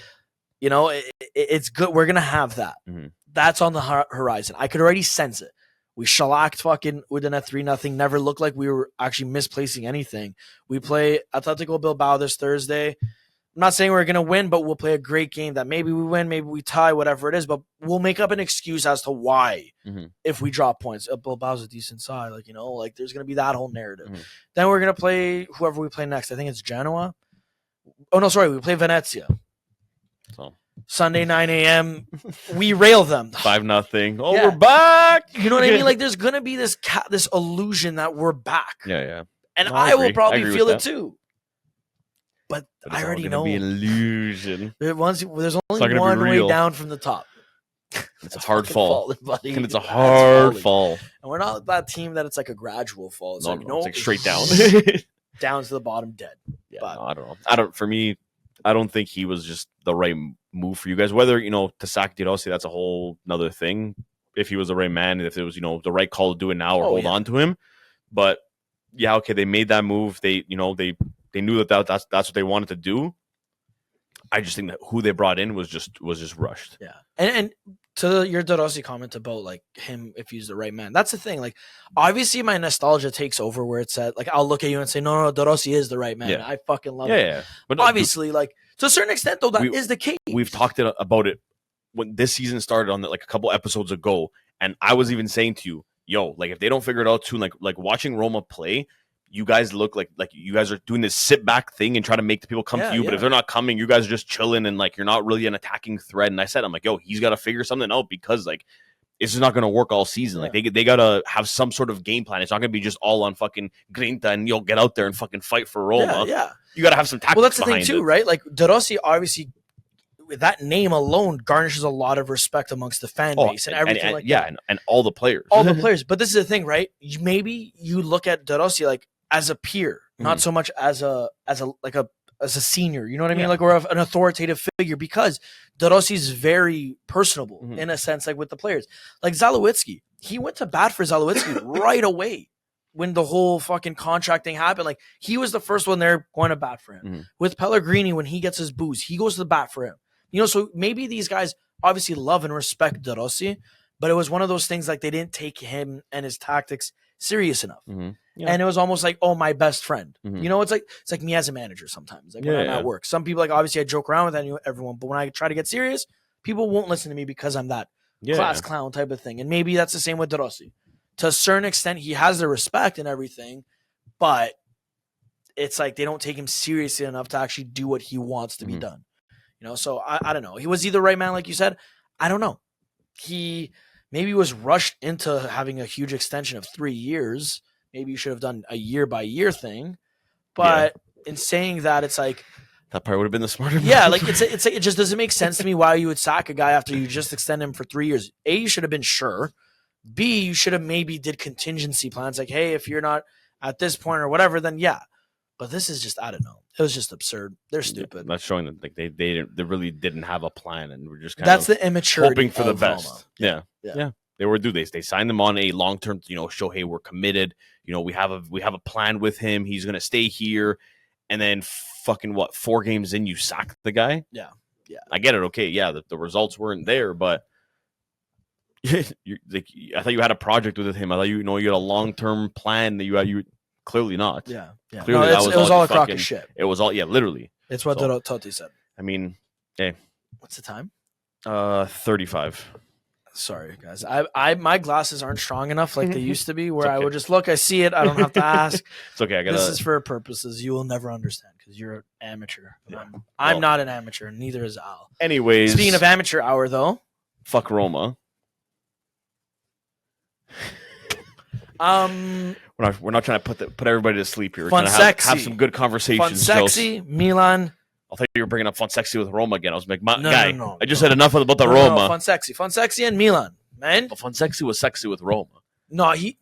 you know, it's good. We're gonna have that. Mm-hmm. That's on the horizon. I could already sense it. We shellacked fucking Udine 3-0. Never looked like we were actually misplacing anything. We play Atletico Bilbao this Thursday. I'm not saying we're going to win, but we'll play a great game that maybe we win, maybe we tie, whatever it is, but we'll make up an excuse as to why if we drop points. Bilbao's a decent side. Like, you know, like there's going to be that whole narrative. Then we're going to play whoever we play next. I think it's Genoa. Oh, no, sorry. We play Venezia. So Sunday, 9 a.m. We rail them. 5-0. Oh, we're back. You know what I mean? Like, there's going to be this illusion that we're back. Yeah. And No, I will probably feel it that. too. But I already know. Be an illusion. There's only one way down from the top. It's a hard fall. Buddy. And it's a hard fall. And we're not that team that it's like a gradual fall. It's it's like straight down. Down to the bottom dead. Yeah, but, I don't know. For me, I don't think he was just the right move for you guys. Whether, you know, to sack De Rossi, that's a whole nother thing. If he was the right man, if it was, you know, the right call to do it now or hold on to him. But yeah, okay, they made that move. They knew that's what they wanted to do. I just think that who they brought in was just rushed. Yeah. And to your De Rossi comment about like him, if he's the right man, that's the thing. Like, obviously my nostalgia takes over where it's at. Like, I'll look at you and say, no, De Rossi is the right man. Yeah. I fucking love him. Yeah. But obviously, like, to a certain extent, though, that is the case. We've talked about it when this season started on like a couple episodes ago, and I was even saying to you, yo, like if they don't figure it out soon, like watching Roma play, you guys look like you guys are doing this sit back thing and try to make the people come to you. But if they're not coming, you guys are just chilling and like you're not really an attacking threat. And I said, I'm like, yo, he's got to figure something out because like it's just not going to work all season. Like they got to have some sort of game plan. It's not going to be just all on fucking Grinta and you'll get out there and fucking fight for Roma. Yeah. You got to have some tactics. Well, that's the thing too, right? Like De Rossi, obviously, with that name alone garnishes a lot of respect amongst the fan base and everything like that. And all the players. All the players. But this is the thing, right? Maybe you look at De Rossi like as a peer, not so much as a senior, you know what I mean? Like, or an authoritative figure, because De Rossi's very personable in a sense, like with the players. Like Zalewski, he went to bat for Zalewski right away when the whole fucking contract thing happened. Like, he was the first one there going to bat for him. With Pellegrini, when he gets his booze, he goes to the bat for him. You know, so maybe these guys obviously love and respect De Rossi, but it was one of those things like they didn't take him and his tactics serious enough. Yeah. And it was almost like, oh, my best friend. You know, it's like me as a manager sometimes. Like when I'm at work. Some people, like, obviously I joke around with everyone, but when I try to get serious, people won't listen to me because I'm that class clown type of thing. And maybe that's the same with De Rossi. To a certain extent, he has the respect and everything, but it's like they don't take him seriously enough to actually do what he wants to be done. You know, so I don't know. Was he the right man, like you said? I don't know. He maybe was rushed into having a huge extension of 3 years. Maybe you should have done a year-by-year thing. But in saying that, it's like That probably would have been the smarter. Yeah, move. like it just doesn't make sense to me why you would sack a guy after you just extend him for 3 years. A, you should have been sure. B, you should have maybe did contingency plans like, hey, if you're not at this point or whatever, then yeah. But this is just, I don't know. It was just absurd. They're stupid. That's showing that like they really didn't have a plan and we're just kind That's of the immaturity hoping for the of best. Roma. Yeah. They were They signed them on a long term. Show hey, we're committed. We have a plan with him. He's gonna stay here, and then fucking 4 games in, you sack the guy. Yeah. I get it. Okay, yeah, the results weren't there, but I thought you had a project with him. I thought you had a long term plan that you clearly not. Yeah. Clearly, it was all a crock of shit. It was all literally. It's what Totti said. I mean, hey, what's the time? 35. Sorry, guys. My glasses aren't strong enough like they used to be, where I would just look, I see it, I don't have to ask. It's okay. This is for purposes you will never understand because you're an amateur. Yeah. I'm not an amateur, neither is Al. Anyways, speaking of amateur hour, though, fuck Roma. We're not trying to put everybody to sleep here. We're trying to have some good conversations. Fonsexy, Milan. I thought you were bringing up Fonsexy with Roma again. I was like, no, I just said enough about the Roma. Fonsexy and Milan, man. But Fonsexy was sexy with Roma. No, he's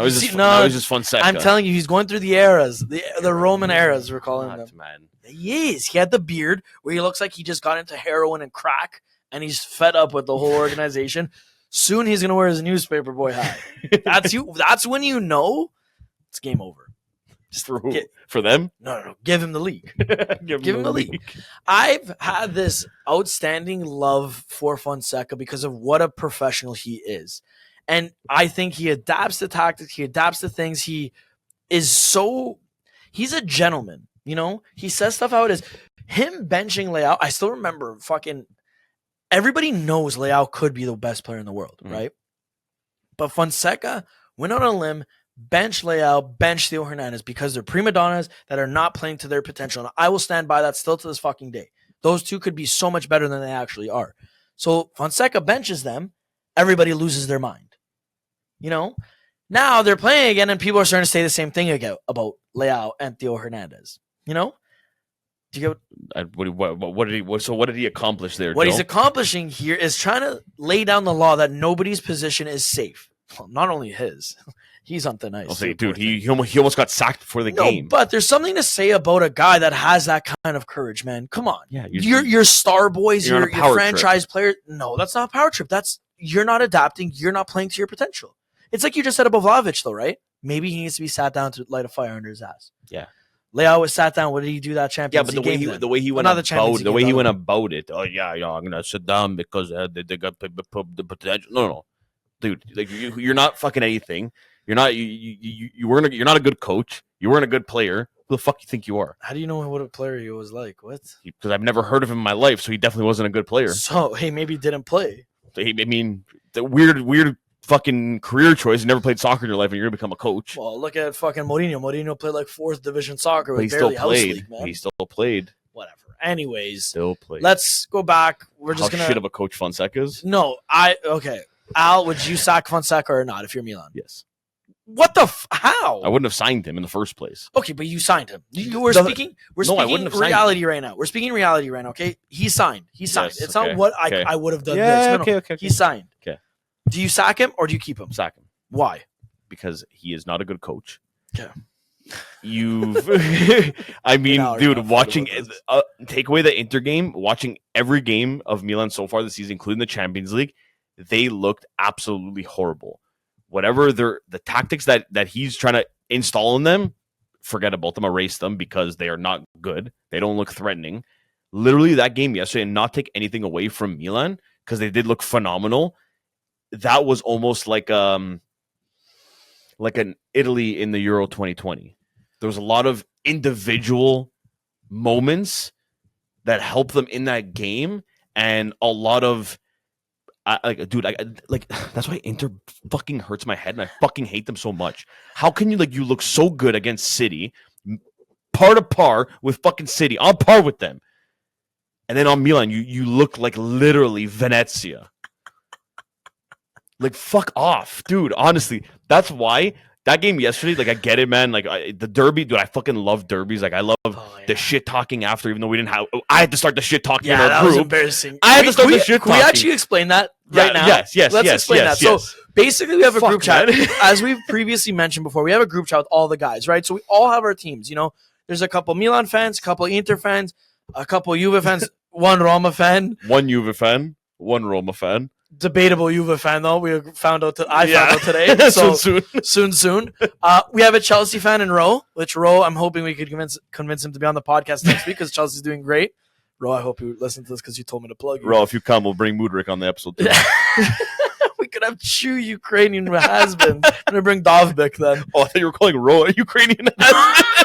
just Fonseca. I'm telling you, he's going through the eras, the Roman eras. We're calling them. Man. He is. He had the beard where he looks like he just got into heroin and crack, and he's fed up with the whole organization. Soon he's gonna wear his newspaper boy hat. That's when you know it's game over. Just for them? No. Give him the league. Give him the league. I've had this outstanding love for Fonseca because of what a professional he is. And I think he adapts to tactics. He adapts to things. He's a gentleman, He says stuff how it is. Him benching Leao, I still remember everybody knows Leao could be the best player in the world, right? But Fonseca went on a limb, bench Leao, bench Theo Hernandez because they're prima donnas that are not playing to their potential. And I will stand by that still to this fucking day. Those two could be so much better than they actually are. So Fonseca benches them. Everybody loses their mind. Now they're playing again and people are starting to say the same thing again about Leao and Theo Hernandez. Do you get what did he accomplish there? What he's accomplishing here is trying to lay down the law that nobody's position is safe. Well, not only his. He's on thin ice. I'll say, dude, he almost got sacked before the game. But there's something to say about a guy that has that kind of courage, man. Come on. Yeah, you're star boys, you're your franchise player. No, that's not a power trip. You're not adapting. You're not playing to your potential. It's like you just said about VLAHOVIC, though, right? Maybe he needs to be sat down to light a fire under his ass. Yeah. Leao was sat down. What did he do that Champions League? Yeah, but the way he went about it. Oh yeah, I'm gonna sit down because they got the potential. No, dude, like you're not fucking anything. You're not you're not a good coach. You weren't a good player. Who the fuck you think you are? How do you know what a player he was like? What? Because I've never heard of him in my life, so he definitely wasn't a good player. So hey, maybe he didn't play. The weird fucking career choice. You never played soccer in your life, and you're gonna become a coach. Well, look at fucking Mourinho. Mourinho played like 4th division soccer, but he still played. He still played. Whatever. Anyways, still played. Let's go back. We're just gonna shit of a coach Fonseca's. No, okay. Al, would you sack Fonseca or not if you're Milan? Yes. What the how? I wouldn't have signed him in the first place. Okay, but you signed him. We're speaking reality right now. We're speaking reality right now, okay? He signed. Yes, it's not what I would have done this. No, okay. He signed. Okay. Do you sack him or do you keep him? Sack him. Why? Because he is not a good coach. Okay. Watching take away the Inter game, watching every game of Milan so far this season, including the Champions League, they looked absolutely horrible. Whatever the tactics that he's trying to install in them, forget about them, erase them because they are not good. They don't look threatening. Literally that game yesterday, and not take anything away from Milan because they did look phenomenal. That was almost like an Italy in the Euro 2020. There was a lot of individual moments that helped them in that game, and a lot of that's why Inter fucking hurts my head, and I fucking hate them so much. How can you you look so good against City, par to par with fucking City, on par with them, and then on Milan you look like literally Venezia. Fuck off, dude. Honestly, that's why that game yesterday, like I get it, man. Like the derby, dude, I fucking love derbies. Like I love the shit talking after, even though we didn't have. I had to start the shit talking in our that group. was embarrassing. I had to start the shit talking. Can we actually explain that right now? Yes. Let's explain that. Yes. So basically, we have a group chat. Man. As we've previously mentioned before, we have a group chat with all the guys, right? So we all have our teams. You know, there's a couple Milan fans, a couple Inter fans, a couple Juve fans, one Roma fan, one Juve fan, one Roma fan. Debatable Juve fan though. We found out. I found out today. So soon. We have a Chelsea fan in Ro. Which Ro, I'm hoping we could convince him to be on the podcast next week because Chelsea's doing great. Ro, I hope you listen to this because you told me to plug you. Ro, if you come, we'll bring Mudryk on the episode too. We could have two Ukrainian has-beens. I'm gonna bring Dovbyk then. Oh, I thought you were calling Ro a Ukrainian has-been.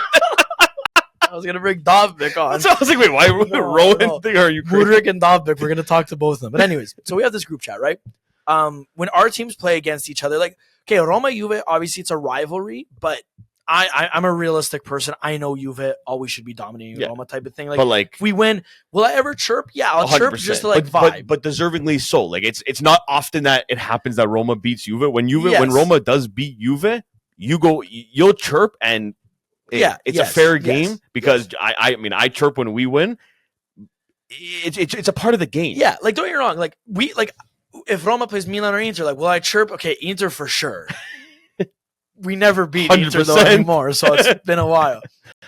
I was gonna bring Dovbyk on. So I was like, wait, why Ro and thing are you? Mudryk and Dovbyk. We're gonna talk to both of them. But anyways, so we have this group chat, right? When our teams play against each other, like, okay, Roma Juve, obviously it's a rivalry, but I'm a realistic person. I know Juve always should be dominating Roma type of thing. Like, but like, if we win, will I ever chirp? Yeah, I'll 100%. Chirp just to like vibe. But deservingly so. Like, it's not often that it happens that Roma beats Juve. When Roma does beat Juve, you'll chirp and it's a fair game because I mean I chirp when we win. It's a part of the game. Yeah, like don't get me wrong. Like if Roma plays Milan or Inter, like will I chirp? Okay, Inter for sure. We never beat 100%. Inter though anymore, so it's been a while.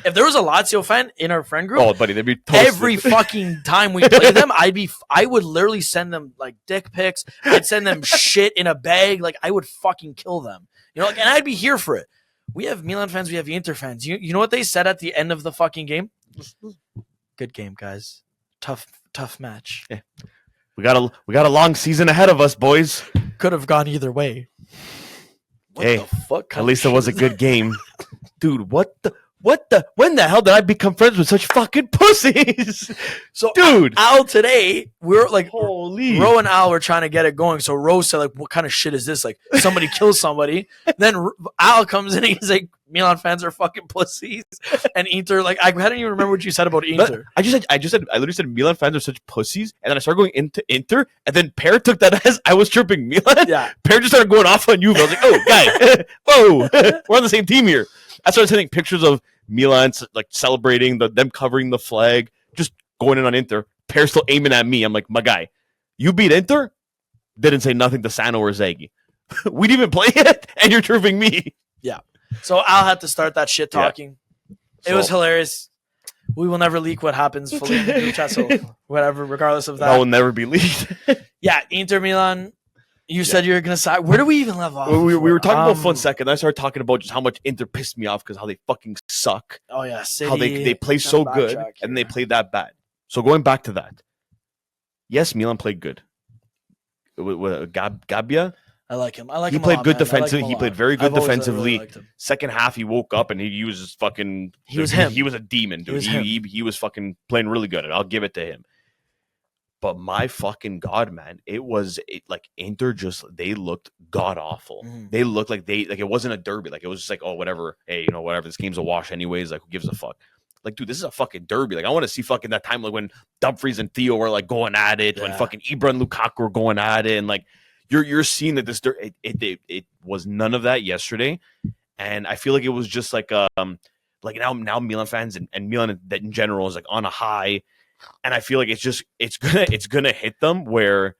If there was a Lazio fan in our friend group, oh buddy, they'd be toasted. Every fucking time we play them, I would literally send them like dick pics. I'd send them shit in a bag. Like I would fucking kill them. You know, like, and I'd be here for it. We have Milan fans, we have Inter fans. You know what they said at the end of the fucking game? Good game, guys. Tough match. Yeah. We got a long season ahead of us, boys. Could have gone either way. What the fuck? At least it was a good game. Dude, when the hell did I become friends with such fucking pussies? So, dude, Al today, we're like, holy. Ro and Al were trying to get it going. So Ro said, like, what kind of shit is this? Like, somebody kills somebody. Then Al comes in and he's like, Milan fans are fucking pussies. And Inter, like, I don't even remember what you said about Inter. I literally said Milan fans are such pussies. And then I started going into Inter. And then Per took that as I was chirping Milan. Yeah. Per just started going off on you. I was like, oh, guy, whoa, we're on the same team here. I started sending pictures of Milan like celebrating them covering the flag, just going in on Inter. Per still aiming at me. I'm like, my guy, you beat Inter? Didn't say nothing to Sano or Zaghi. We didn't even play it, and you're chirping me. Yeah. So Al had to start that shit talking. Yeah. It was hilarious. We will never leak what happens fully in the group chat, so whatever, regardless of that. That will never be leaked. Yeah, Inter Milan. You said you were going to side. Where do we even leave off? We were talking about Fonseca, and I started talking about just how much Inter pissed me off because how they fucking suck. Oh, yeah. City, how they play so good, and they play that bad. So going back to that. Yes, Milan played good. With Gabbia. I like him. He played good defensively. He played very good defensively. Really second half, he woke up and he was just fucking. He was him. He was a demon, dude. He was fucking playing really good, and I'll give it to him. But my fucking God, man, like Inter they looked god awful. Mm. They looked like it wasn't a derby. Like it was just like, oh, whatever. Hey, whatever. This game's a wash anyways. Like who gives a fuck? Like, dude, this is a fucking derby. Like I want to see fucking that time like when Dumfries and Theo were like going at it, when fucking Ibra and Lukaku were going at it, and like you're seeing that this it was none of that yesterday, and I feel like it was just like now Milan fans and Milan that in general is like on a high. And I feel like it's gonna hit them where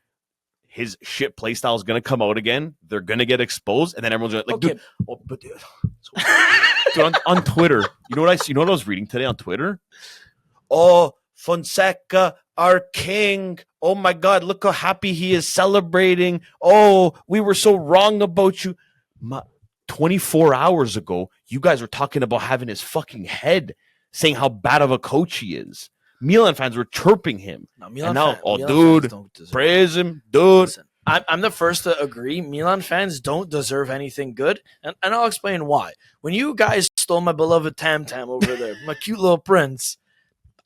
his shit play style is gonna come out again. They're gonna get exposed, and then everyone's gonna like, dude. Dude, on Twitter, you know what I was reading today on Twitter? Oh, Fonseca, our king! Oh my God, look how happy he is celebrating! Oh, we were so wrong about you. 24 hours ago, you guys were talking about having his fucking head, saying how bad of a coach he is. Milan fans were chirping him. Dude, praise him, dude. Listen, I'm the first to agree. Milan fans don't deserve anything good, and I'll explain why. When you guys stole my beloved Tam Tam over there, my cute little prince,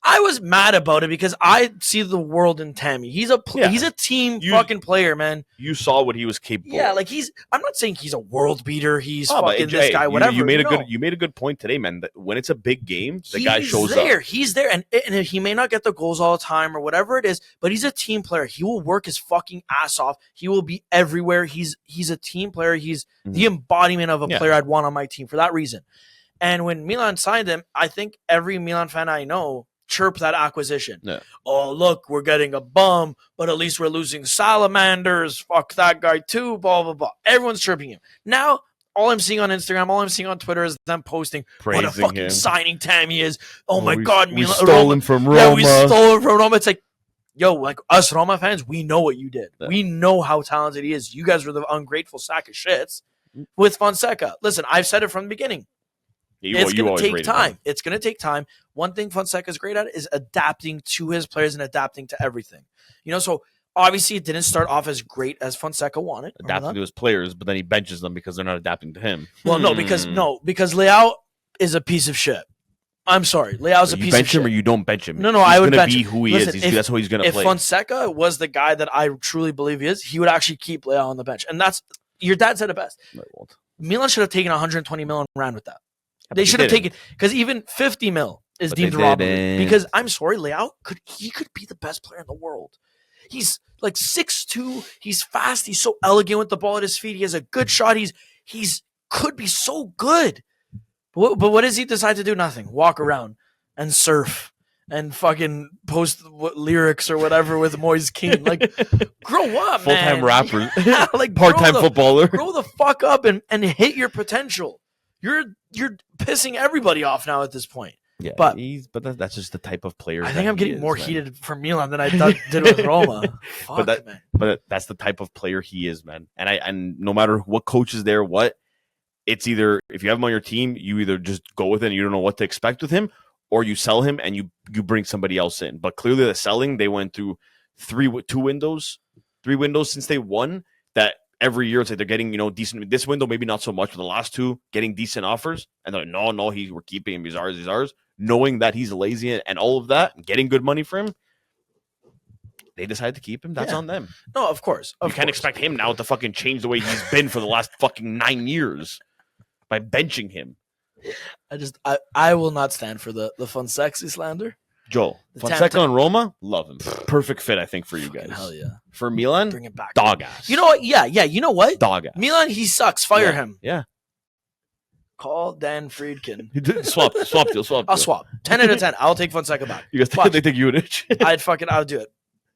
I was mad about it because I see the world in Tammy. He's a team fucking player, man. You saw what he was capable. Yeah, of. like I'm not saying he's a world beater. He's but fucking this guy. Whatever. You made a good point today, man. That when it's a big game, the guy shows up. He's He's there, and he may not get the goals all the time or whatever it is, but he's a team player. He will work his fucking ass off. He will be everywhere. He's a team player. He's the embodiment of a player I'd want on my team for that reason. And when Milan signed him, I think every Milan fan I know chirp that acquisition. Yeah. Oh, look, we're getting a bum, but at least we're losing salamanders. Fuck that guy too, blah, blah, blah. Everyone's chirping him. Now, all I'm seeing on Instagram, all I'm seeing on Twitter is them posting praising what a fucking signing Tammy is. Oh my God, we Milan. stole him from Roma. Yeah, we stole him from Roma. It's like, yo, like us Roma fans, we know what you did. Yeah. We know how talented he is. You guys were the ungrateful sack of shits with Fonseca. Listen, I've said it from the beginning. It's going to take time. It's going to take time. One thing Fonseca's great at is adapting to his players and adapting to everything. So obviously it didn't start off as great as Fonseca wanted. Adapting to his players, but then he benches them because they're not adapting to him. Well, because Leao is a piece of shit. I'm sorry. Leao's a piece of shit. You bench him or you don't bench him. No, I would bench him. He's going to be who he is. That's how he's going to play. If Fonseca was the guy that I truly believe he is, he would actually keep Leao on the bench. And that's your dad said it best. Milan should have taken 120 million and ran with that. They should have taken, because even 50 mil is deemed robbery. Because I'm sorry, Leao could be the best player in the world. He's like 6'2", he's fast, he's so elegant with the ball at his feet, he has a good shot, he's could be so good. But what does he decide to do? Nothing. Walk around and surf and fucking post lyrics or whatever with Moise Keane. Like, grow up, full-time man. rapper. Yeah, like part-time footballer. Grow the fuck up and hit your potential. You're pissing everybody off now at this point. Yeah, but that's just the type of player. I think I'm getting more heated for Milan than I did with Roma. Fuck, but that's the type of player he is, man. And no matter what coach is there, it's either if you have him on your team, you either just go with it and you don't know what to expect with him, or you sell him and you bring somebody else in. But clearly, the selling, they went through three windows since they won. That every year it's like they're getting decent. This window maybe not so much, but the last two getting decent offers, and they're like, no, we're keeping him. He's ours. Knowing that he's lazy and all of that, and getting good money for him, they decided to keep him. That's on them. No, of course. You can't expect him now to fucking change the way he's been for the last fucking 9 years by benching him. I will not stand for the Fonseca slander. Joel, Fonseca and Roma, love him. Perfect fit, I think, for you guys. Hell yeah. For Milan, bring it back. Dog ass. You know what? Yeah. You know what? Dog ass. Milan, he sucks. Fire him. Yeah. Call Dan Friedkin. Swap deal. I'll swap. 10 out of 10. I'll take Fonseca back. You guys they think you would itch? I'll do it.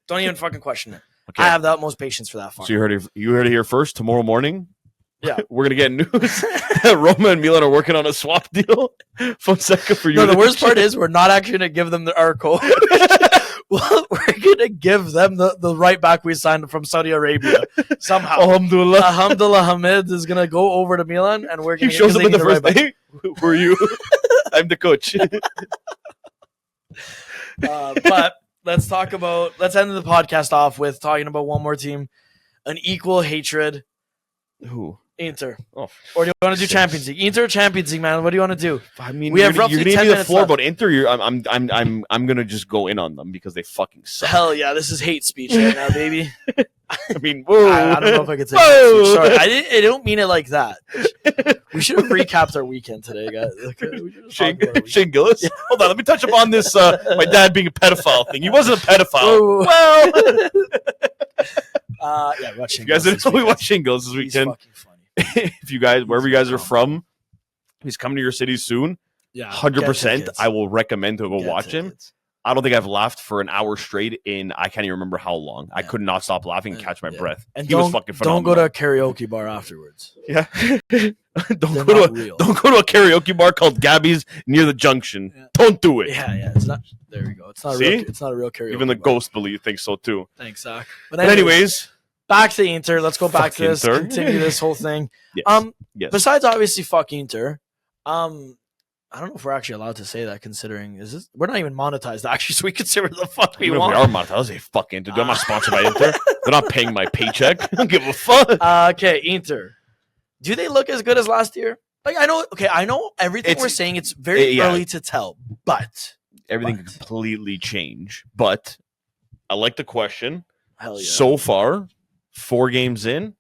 Don't even fucking question it. Okay. I have the utmost patience for that. So you heard it here first. Tomorrow morning, yeah, we're gonna get news that Roma and Milan are working on a swap deal. Fonseca for you. No, the worst part is we're not actually gonna give them our code. Well, we're gonna give them the right back we signed from Saudi Arabia somehow. Alhamdulillah Hamid is gonna go over to Milan, and we're gonna. He shows up in the first day. Who are you? I'm the coach. But let's end the podcast off with talking about one more team, an equal hatred. Who? Inter. Oh, or do you want to do Champions League? Inter, Champions League, man. What do you want to do? I mean, we have roughly 10 minutes left. Floor about Inter. I'm gonna just go in on them because they fucking suck. Hell yeah, this is hate speech right now, baby. I mean, whoa. I don't know if I could say hate speech. Sorry, I don't mean it like that. We should have recapped our weekend today, guys. Okay, Shane Gillis. Yeah. Hold on, let me touch upon this. My dad being a pedophile thing. He wasn't a pedophile. Whoa. Well, yeah, we watched Shane Gillis. You guys didn't know we watched Shane Gillis this weekend. He's fucking funny. If you guys, wherever you guys are from, he's coming to your city soon. Yeah, 100%. I will recommend to go watch him. I don't think I've laughed for an hour straight in I can't even remember how long. Yeah. I could not stop laughing and catch my breath. And he was fucking phenomenal. Don't go to a karaoke bar afterwards. Yeah. Don't go to a karaoke bar called Gabby's near the junction. Yeah. Don't do it. Yeah. It's not. There we go. It's not. It's not a real karaoke. Even the bar. ghost thinks so too. Thanks, Zach. But anyways. Back to Inter. Let's go back to this. Inter. Continue this whole thing. Yes. Besides, obviously, fuck Inter. I don't know if we're actually allowed to say that. Considering we're not even monetized actually, so we can say whatever the fuck we want. We are monetized. I say fuck Inter. I'm not sponsored by Inter. They're not paying my paycheck. I don't give a fuck. Okay, Inter. Do they look as good as last year? Like I know everything we're saying. It's very early to tell, but everything can completely change. But I like the question. Hell yeah. So far, 4 games in,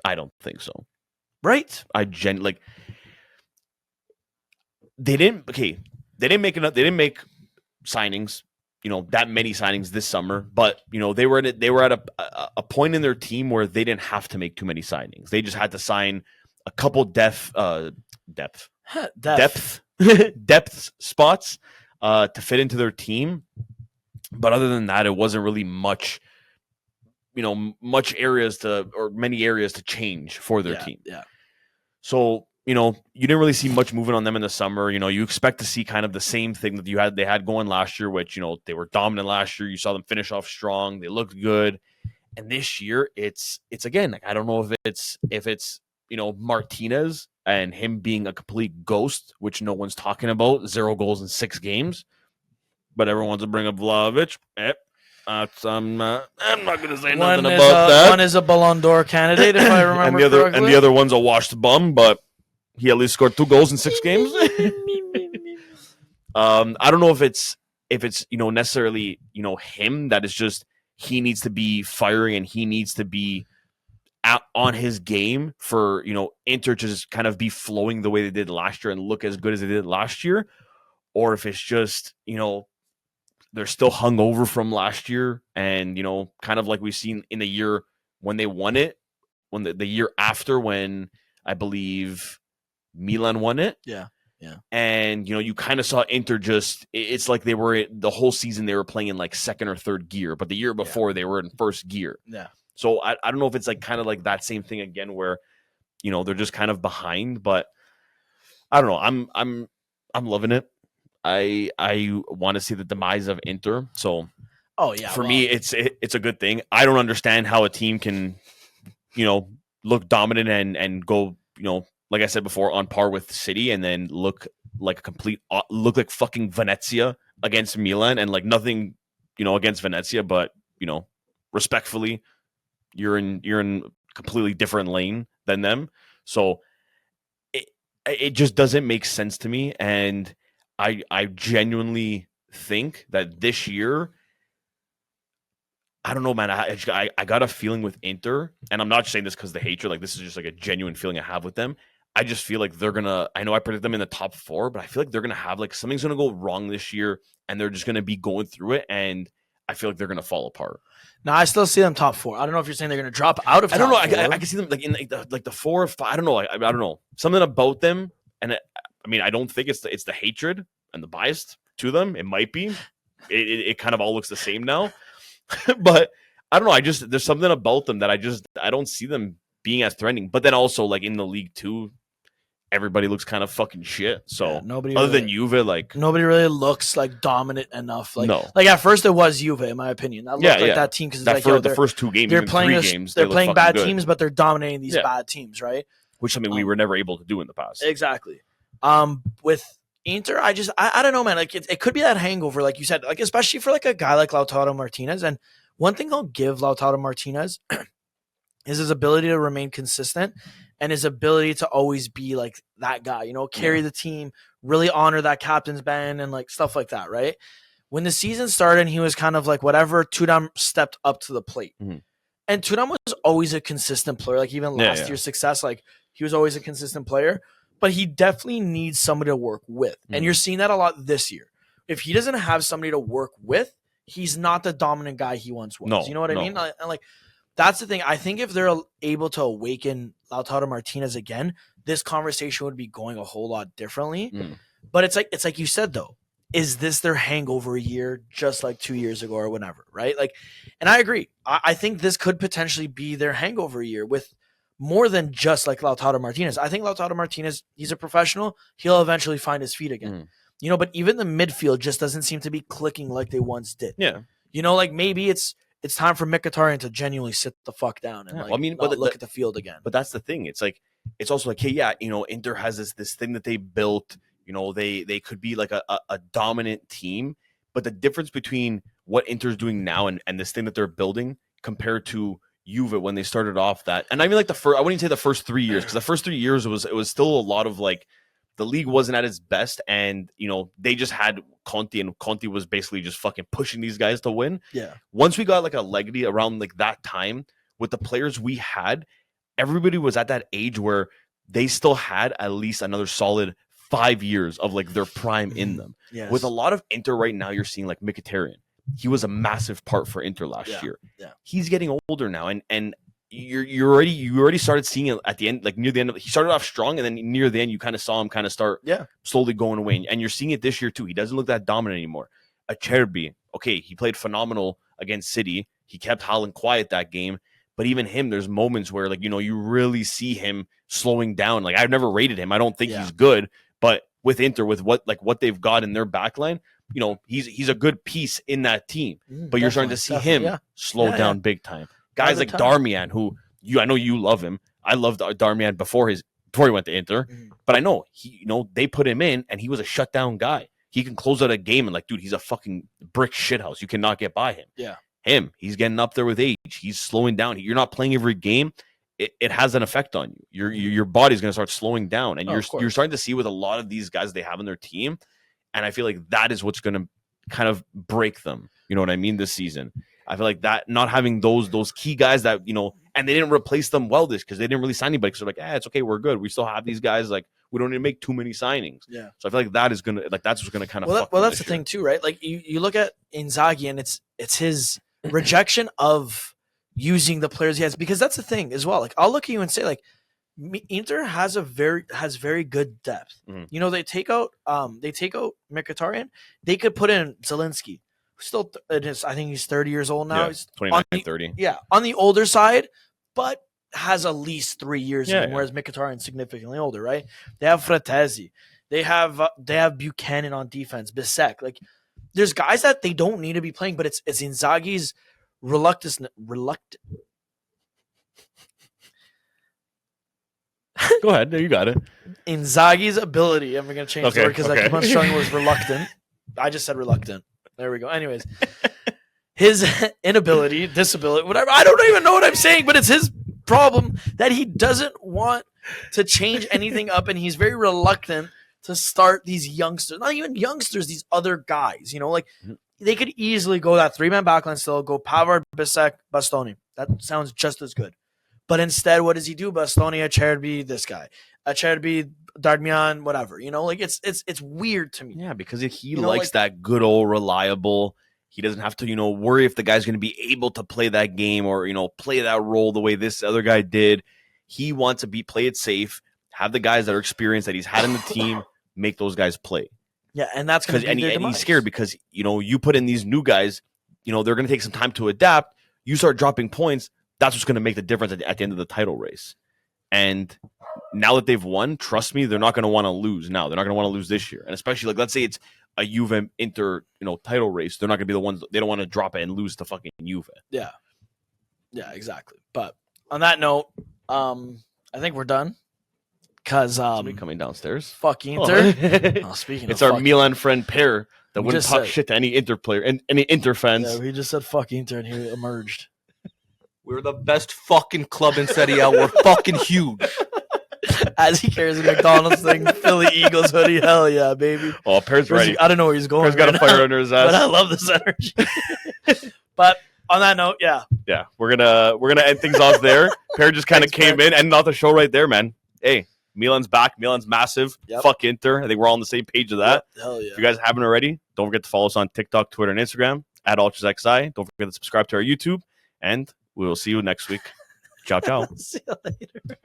I don't think so. Right? Like they didn't make signings, that many signings this summer, but they were at a point in their team where they didn't have to make too many signings. They just had to sign a couple depth spots to fit into their team. But other than that, it wasn't really much areas to change for their team. Yeah. So, you didn't really see much movement on them in the summer. You expect to see kind of the same thing that they had going last year, which, they were dominant last year. You saw them finish off strong. They looked good. And this year it's again, like, I don't know if it's Martinez and him being a complete ghost, which no one's talking about, 0 goals in 6 games. But everyone wants to bring up VLAHOVIC. I'm not going to say nothing about that. One is a Ballon d'Or candidate, if I remember correctly. And the other one's a washed bum, but he at least scored 2 goals in 6 games. I don't know if it's necessarily him, that is just he needs to be firing and he needs to be out on his game for Inter to just kind of be flowing the way they did last year and look as good as they did last year, or if it's just they're still hungover from last year, and kind of like we've seen in the year when they won it, when the year after, when I believe Milan won it. Yeah. And you kind of saw Inter it's like they were the whole season they were playing in like second or third gear, but the year before they were in first gear. Yeah. So I don't know if it's like kind of like that same thing again where they're just kind of behind, but I don't know. I'm loving it. I want to see the demise of Inter. So, for me, it's a good thing. I don't understand how a team can, look dominant and go, like I said before, on par with City, and then look like fucking Venezia against Milan, and like nothing, against Venezia, but respectfully, you're in completely different lane than them. So it just doesn't make sense to me, and I genuinely think that this year, I don't know, man. I got a feeling with Inter, and I'm not saying this because of the hatred. Like, this is just like a genuine feeling I have with them. I just feel like they're gonna. I know I predict them in the top 4, but I feel like they're gonna have like something's gonna go wrong this year, and they're just gonna be going through it, and I feel like they're gonna fall apart. No, I still see them top 4. I don't know if you're saying they're gonna drop out of. I don't know. I can see them like in the 4 or 5. I don't know. I don't know. Something about them, and I don't think it's the hatred and the bias to them. It might be. It kind of all looks the same now. But I don't know. There's something about them that I don't see them being as threatening. But then also, like, in the league too, everybody looks kind of fucking shit. So nobody other than Juve, like, nobody really looks like dominant enough. Like, no. Like at first it was Juve, in my opinion. That looked like that team, because like the first 2 games, they're playing 3 games, they're playing bad good. teams, but they're dominating these bad teams, right? Which we were never able to do in the past. Exactly. With Inter, I don't know, man. Like, it could be that hangover, like you said, like especially for like a guy like Lautaro Martinez. And one thing I'll give Lautaro Martinez is his ability to remain consistent and his ability to always be like that guy, carry the team, really honor that captain's band and like stuff like that, right? When the season started, he was kind of like whatever. Tudam stepped up to the plate. Mm-hmm. And Tudam was always a consistent player. Like, even last year's success, like, he was always a consistent player. But he definitely needs somebody to work with. Mm-hmm. And you're seeing that a lot this year. If he doesn't have somebody to work with, he's not the dominant guy he once was. No, you know what I mean? And like, that's the thing. I think if they're able to awaken Lautaro Martinez again, this conversation would be going a whole lot differently. Mm. But it's like you said, though, is this their hangover year, just like 2 years ago or whatever, right? Like, and I agree. I think this could potentially be their hangover year with more than just like Lautaro Martinez. I think Lautaro Martinez, he's a professional. He'll eventually find his feet again. But even the midfield just doesn't seem to be clicking like they once did. Yeah. Like, maybe it's time for Mkhitaryan to genuinely sit the fuck down and look at the field again. But that's the thing. It's like, it's also like, hey, yeah, Inter has this thing that they built. They could be like a dominant team, but the difference between what Inter's doing now and this thing that they're building compared to Juve when they started off that, and I mean, like, I wouldn't even say the first 3 years, because the first 3 years it was still a lot of like the league wasn't at its best, and they just had Conte, and Conte was basically just fucking pushing these guys to win. Yeah. Once we got like a Leggy around like that time with the players we had, everybody was at that age where they still had at least another solid 5 years of like their prime in them. Yes. With a lot of Inter right now, you're seeing like Mkhitaryan. He was a massive part for Inter last year. Yeah. He's getting older now, and you already started seeing it at the end, like near the end. He started off strong, and then near the end, you kind of saw him kind of start slowly going away. And you're seeing it this year too. He doesn't look that dominant anymore. Acerbi, okay, he played phenomenal against City. He kept Haaland quiet that game, but even him, there's moments where like you really see him slowing down. Like I've never rated him. I don't think he's good, but with Inter, with what they've got in their backline, he's a good piece in that team. But you're starting to see him slow down big time. Guys like Darmian, who I know you love him. I loved Darmian before he went to Inter, but I know they put him in and he was a shutdown guy. He can close out a game and like, dude, he's a fucking brick shithouse. You cannot get by him. Yeah, he's getting up there with age. He's slowing down. You're not playing every game. It has an effect on you. Your body's going to start slowing down, and you're starting to see with a lot of these guys they have on their team, and I feel like that is what's going to kind of break them. You know what I mean? This season. I feel like that not having those key guys that and they didn't replace them well because they didn't really sign anybody. So like, it's okay, we're good. We still have these guys. Like we don't need to make too many signings. Yeah. So I feel like that's what's gonna kind of. Well, that's the thing too, right? Like you look at Inzaghi and it's his rejection of using the players he has, because that's the thing as well. Like I'll look at you and say like Inter has very good depth. Mm-hmm. They take out Mkhitaryan. They could put in Zelensky. Still, I think he's 30 years old now. Yeah, he's 29, 30. Yeah, on the older side, but has at least 3 years in him, whereas Mkhitaryan's significantly older, right? They have Fratesi. They have Buchanan on defense, Bisek. Like, there's guys that they don't need to be playing, but it's Inzaghi's reluctant. Go ahead. You got it. Inzaghi's ability. I'm going to change the word because I keep on struggling with reluctant. I just said reluctant. There we go. Anyways, his inability, disability, whatever. I don't even know what I'm saying, but it's his problem that he doesn't want to change anything up, and he's very reluctant to start these youngsters. Not even youngsters, these other guys. Like they could easily go that 3-man backline still, go Pavard, Bisek, Bastoni. That sounds just as good. But instead, what does he do? Bastoni, Acerbi, this guy. Acerbi, Darmian, whatever. Like it's weird to me. Yeah, because he likes that good old reliable. He doesn't have to, worry if the guy's going to be able to play that game or, play that role the way this other guy did. He wants to play it safe, have the guys that are experienced that he's had in the team, make those guys play. Yeah, and that's because and he's scared because, you put in these new guys, they're going to take some time to adapt. You start dropping points. That's what's going to make the difference at the end of the title race. And now that they've won, trust me, they're not going to want to lose now. They're not going to want to lose this year. And especially, like, let's say it's a Juve Inter, title race. They're not going to be the ones, they don't want to drop it and lose to fucking Juve. Yeah. Yeah, exactly. But on that note, I think we're done. Because somebody coming downstairs. Fuck Inter. Speaking it's our Milan friend pair that wouldn't talk shit to any Inter player and any Inter fans. Yeah, we just said fuck Inter and he emerged. We're the best fucking club in Serie A. We're fucking huge. As he carries a McDonald's thing, Philly Eagles hoodie. Hell yeah, baby. Oh, Pear's ready. I don't know where he's going. Pear's got a fire under his ass. But I love this energy. But on that note, yeah, we're gonna end things off there. Pear just kind of came in and off the show right there, man. Hey, Milan's back. Milan's massive. Yep. Fuck Inter. I think we're all on the same page of that. Yep. Hell yeah. If you guys haven't already, don't forget to follow us on TikTok, Twitter, and Instagram at UltrasXI. Don't forget to subscribe to our YouTube, and we will see you next week. Ciao, ciao. See you later.